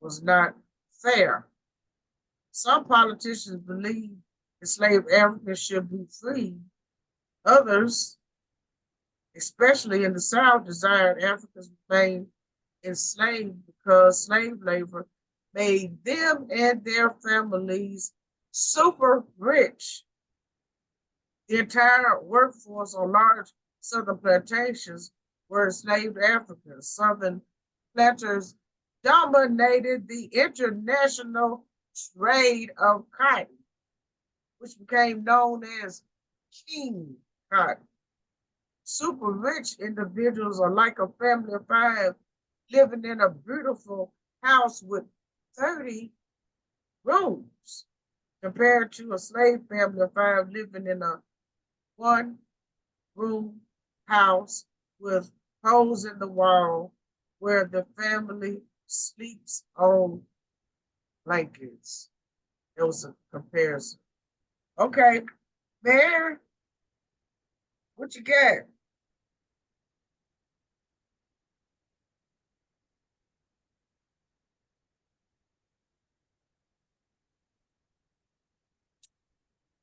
was not fair. Some politicians believe enslaved Africans should be free. Others, especially in the South, desired Africans remain enslaved because slave labor made them and their families super rich. The entire workforce on large southern plantations were enslaved Africans. Southern planters dominated the international trade of cotton, which became known as king cotton. Super rich individuals are like a family of five living in a beautiful house with 30 rooms compared to a slave family of five living in a one-room house with holes in the wall where the family sleeps on blankets. It was a comparison. Okay, Mary, what you got?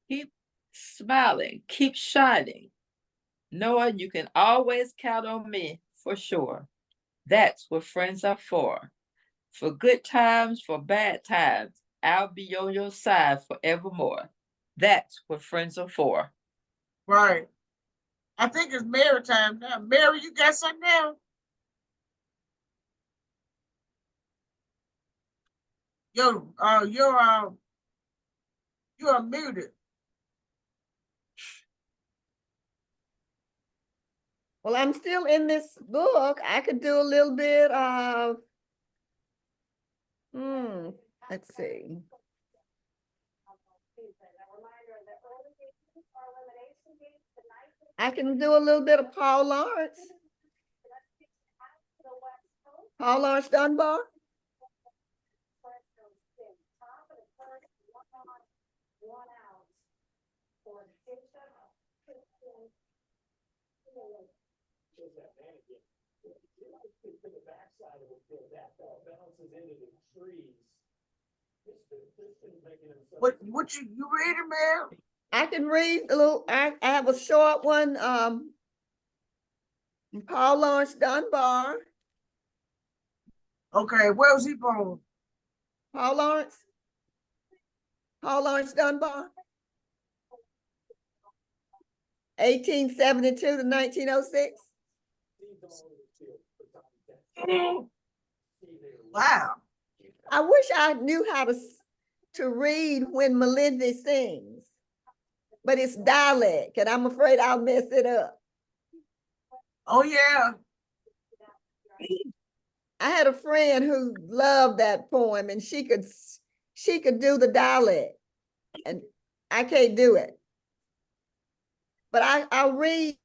Keep smiling, keep shining, knowing you can always count on me for sure. That's what friends are for. For good times, for bad times, I'll be on your side forevermore. That's what friends are for. Right. I think it's Mary time now. Mary, you got something now? You're muted. Well, I'm still in this book. I could do a little bit of, let's see. I can do a little bit of Paul Laurence. Paul Laurence Dunbar. What you reading, man? I can read a little, I have a short one, Paul Laurence Dunbar. Okay, where was he born? Paul Laurence Dunbar. 1872 to 1906. Wow. I wish I knew how to read when Melinda sings, but it's dialect, and I'm afraid I'll mess it up. Oh yeah. I had a friend who loved that poem, and she could do the dialect, and I can't do it. But I'll read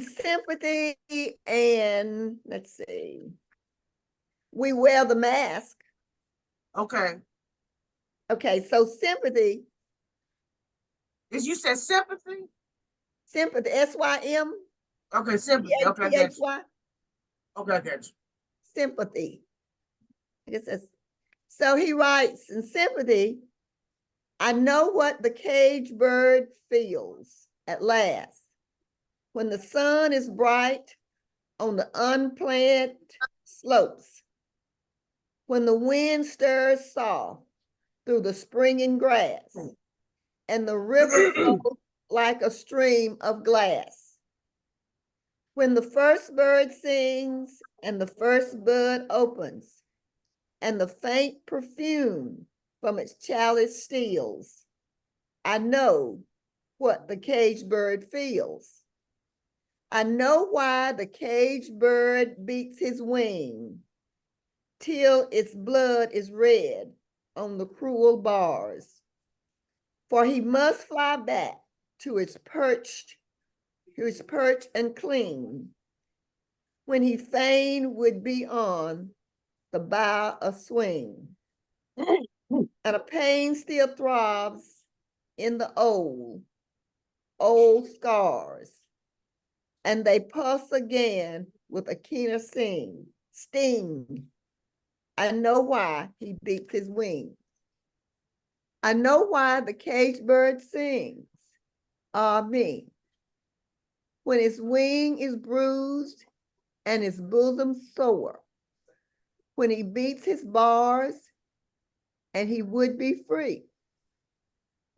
Sympathy, and let's see, We Wear the Mask. Okay. Okay, so Sympathy. Is you said sympathy? Sympathy, S-Y-M. Okay, sympathy. Okay, I got you. Okay, I got you. Sympathy. It says, so he writes in Sympathy, I know what the caged bird feels at last, when the sun is bright on the unplanned slopes, when the wind stirs soft through the springing grass, and the river flows like a stream of glass. When the first bird sings and the first bud opens, and the faint perfume from its chalice steals, I know what the caged bird feels. I know why the caged bird beats his wing till its blood is red on the cruel bars. For he must fly back to his perch and cling, when he fain would be on the bough a swing. And a pain still throbs in the old scars, and they pulse again with a keener sting. I know why he beats his wings. I know why the caged bird sings, ah me, when his wing is bruised and his bosom sore, when he beats his bars and he would be free.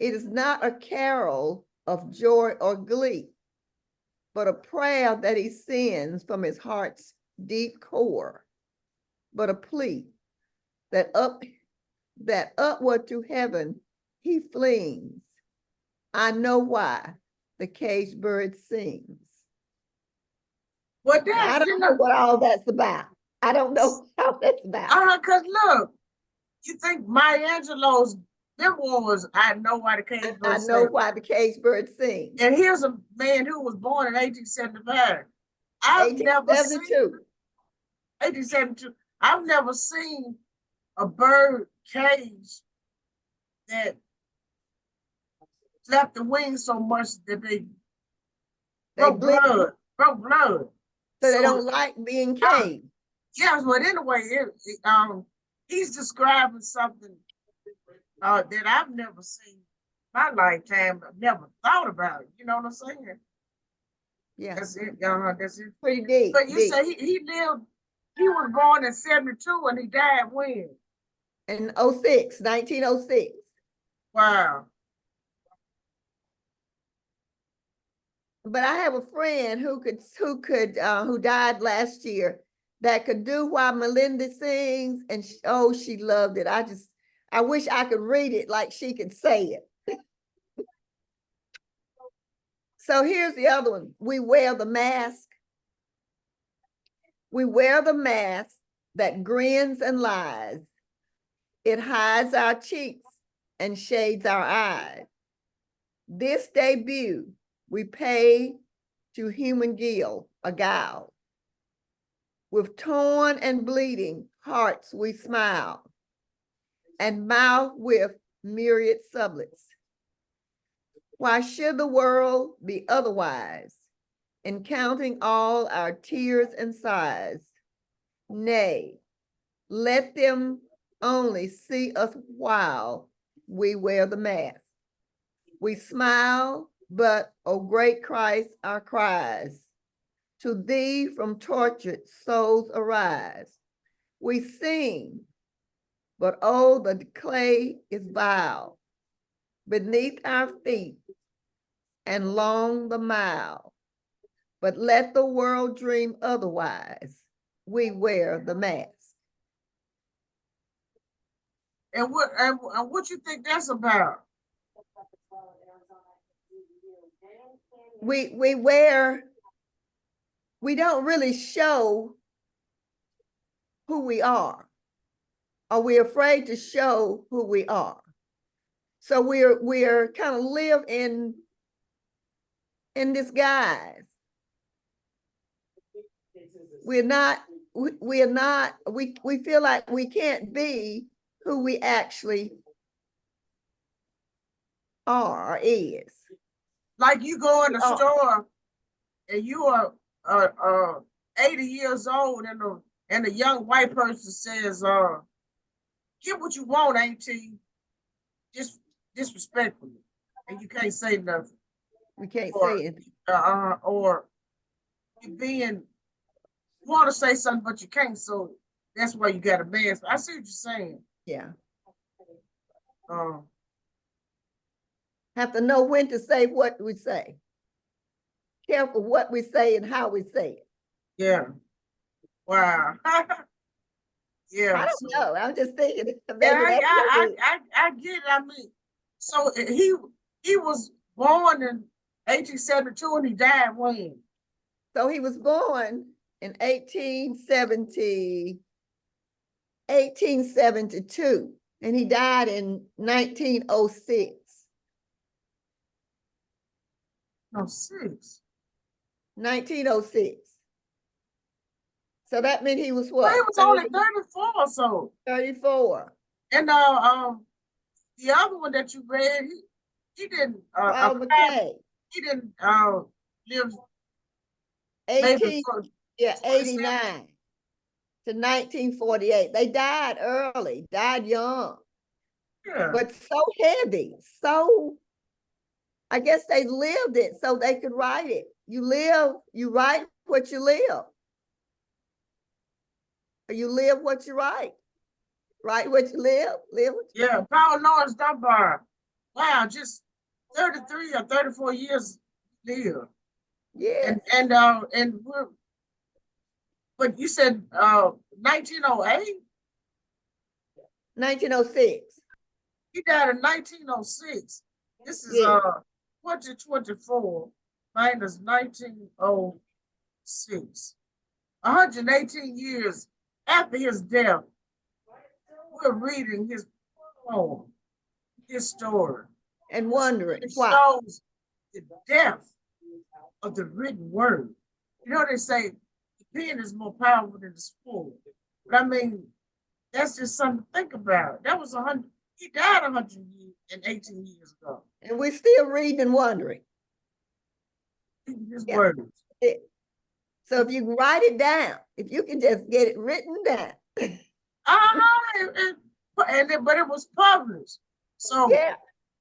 It is not a carol of joy or glee, but a prayer that he sends from his heart's deep core, but a plea that upward to heaven he flings. I know why the caged bird sings. Well, I don't know what all that's about. I don't know how that's about. Cause look, you think Maya Angelou's memoirs, I know why the caged bird sings. I know why the caged bird sings. And here's a man who was born in 1875. I've never seen 1872. I've never seen a bird cage that flapped the wings so much that they broke blood. So they don't like being caged. Yes, but anyway, he's describing something that I've never seen in my lifetime. I've never thought about it. You know what I'm saying? Yeah. That's it. That's it. Pretty deep. But you say he lived, he was born in 72 and he died when? In 1906. Wow. But I have a friend who died last year that could do While Melinda Sings, and she loved it. I wish I could read it like she could say it. So here's the other one. We wear the mask. We wear the mask that grins and lies. It hides our cheeks and shades our eyes. This debut we pay to human guile a guile. With torn and bleeding hearts we smile. and mouth with myriad sublets. Why should the world be otherwise, in counting all our tears and sighs? Nay, let them only see us while we wear the mask. We smile, but, O great Christ, our cries to thee from tortured souls arise. We sing, but oh, the clay is vile beneath our feet and long the mile. But let the world dream otherwise. We wear the mask. And what you think that's about? We don't really show who we are, or we're afraid to show who we are. So we're kind of live in disguise. We feel like we can't be who we actually are or is. Like you go in the store and you are 80 years old and a young white person says, get what you want, auntie, just disrespectfully, and you can't say nothing. We can't say it. Or you want to say something, but you can't, so that's why you got a mask. I see what you're saying. Yeah. Um, Have to know when to say what we say. Careful what we say and how we say it. yeah. Wow. Yeah. I don't know. I'm just thinking. Yeah, I get it. I mean, so he was born in 1872 and he died when? So he was born in 1872, and he died in 1906. No, 6. 1906. So that meant he was what? Well, he was only 34 or so. 34. And the other one that you read, he didn't McKay. He didn't live 89 to 1948. They died early, died young. Yeah. But so heavy, so I guess they lived it so they could write it. You write what you live. You live what you write. Write what you live what you live. Paul Laurence Dunbar. Wow, just 33 or 34 years live. Yeah. And we're, but you said 1908? 1906. He died in 1906. This is 2024 minus 1906. 118 years after his death, we're reading his poem, his story. And wondering why. It shows the depth of the written word. You know, they say the pen is more powerful than the sword. But I mean, that's just something to think about. That was he died 118 years ago. And we're still reading and wondering. His words. So if you write it down, if you can just get it written down. But it was published. So yeah.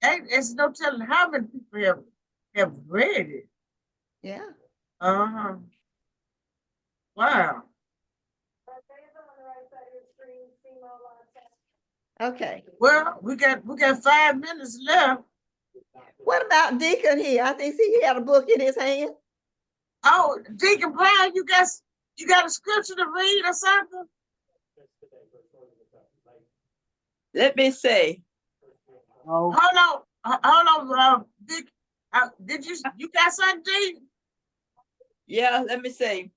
It's no telling how many people have read it. Yeah. Uh-huh. Wow. Okay. Well, we got 5 minutes left. What about Deacon here? I think he had a book in his hand. Oh, Deacon Brown, you got a scripture to read or something? Let me say. Oh. Hold on, Dick. Did you got something, Deacon? Yeah, let me say.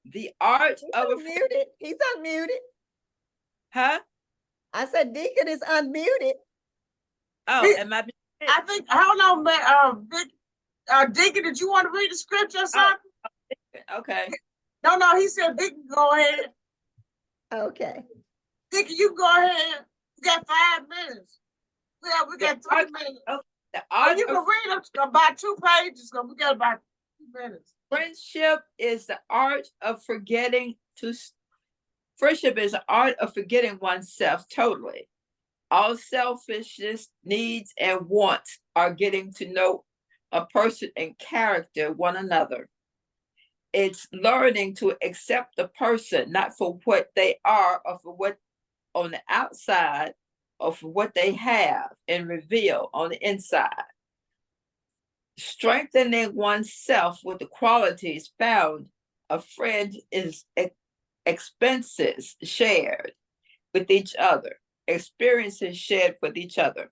The art of unmuted. He's unmuted. Huh? I said Deacon is unmuted. Oh, am I? I think. Hold on, man. Deacon, did you want to read the scripture or something? Okay. No, he said Deacon, go ahead. Okay. Vicky, you go ahead. We got 5 minutes. We got 3 minutes. The Oh, art you can of read them about 2 pages, because we got about 2 minutes. friendship is the art of forgetting to. Friendship is the art of forgetting oneself totally. All selfishness, needs, and wants are getting to know a person and character one another. It's learning to accept the person, not for what they are or for what on the outside or for what they have and reveal on the inside. Strengthening oneself with the qualities found a friend is expenses shared with each other, experiences shared with each other.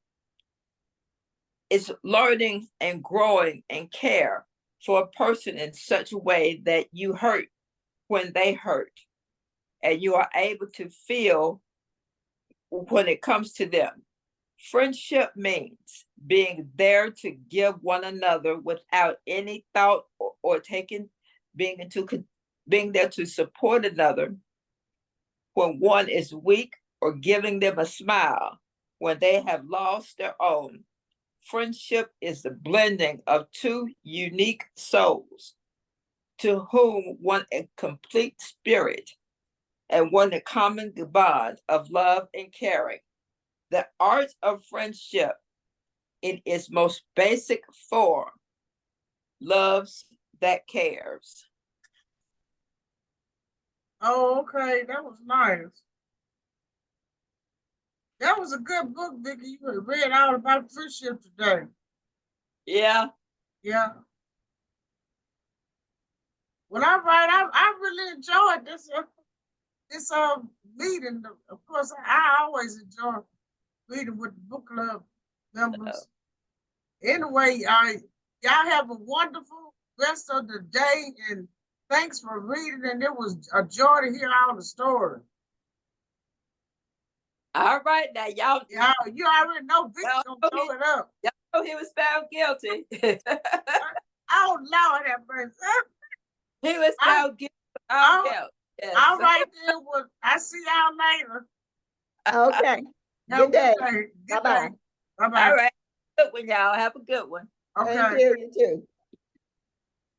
It's learning and growing and care for a person in such a way that you hurt when they hurt, and you are able to feel when it comes to them. Friendship means being there to give one another without any thought or taking, being there to support another when one is weak, or giving them a smile when they have lost their own. Friendship is the blending of two unique souls to whom one a complete spirit and one a common bond of love and caring. The art of friendship in its most basic form loves that cares. Oh, okay. That was nice. That was a good book, Vicky. You read all about friendship today. Yeah. Yeah. Well, all right. I really enjoyed this meeting. Of course, I always enjoy reading with the book club members. Anyway, y'all have a wonderful rest of the day, and thanks for reading. And it was a joy to hear all the stories. All right, now y'all. You already know Vic's gonna throw it up. Y'all know he was found guilty. Oh Lord have mercy. He was found guilty. Yes. All right, then. Well, I see y'all later. Okay. Good day. Bye-bye. Bye-bye. All right. Good one, y'all. Have a good one. Okay. Thank you. You too.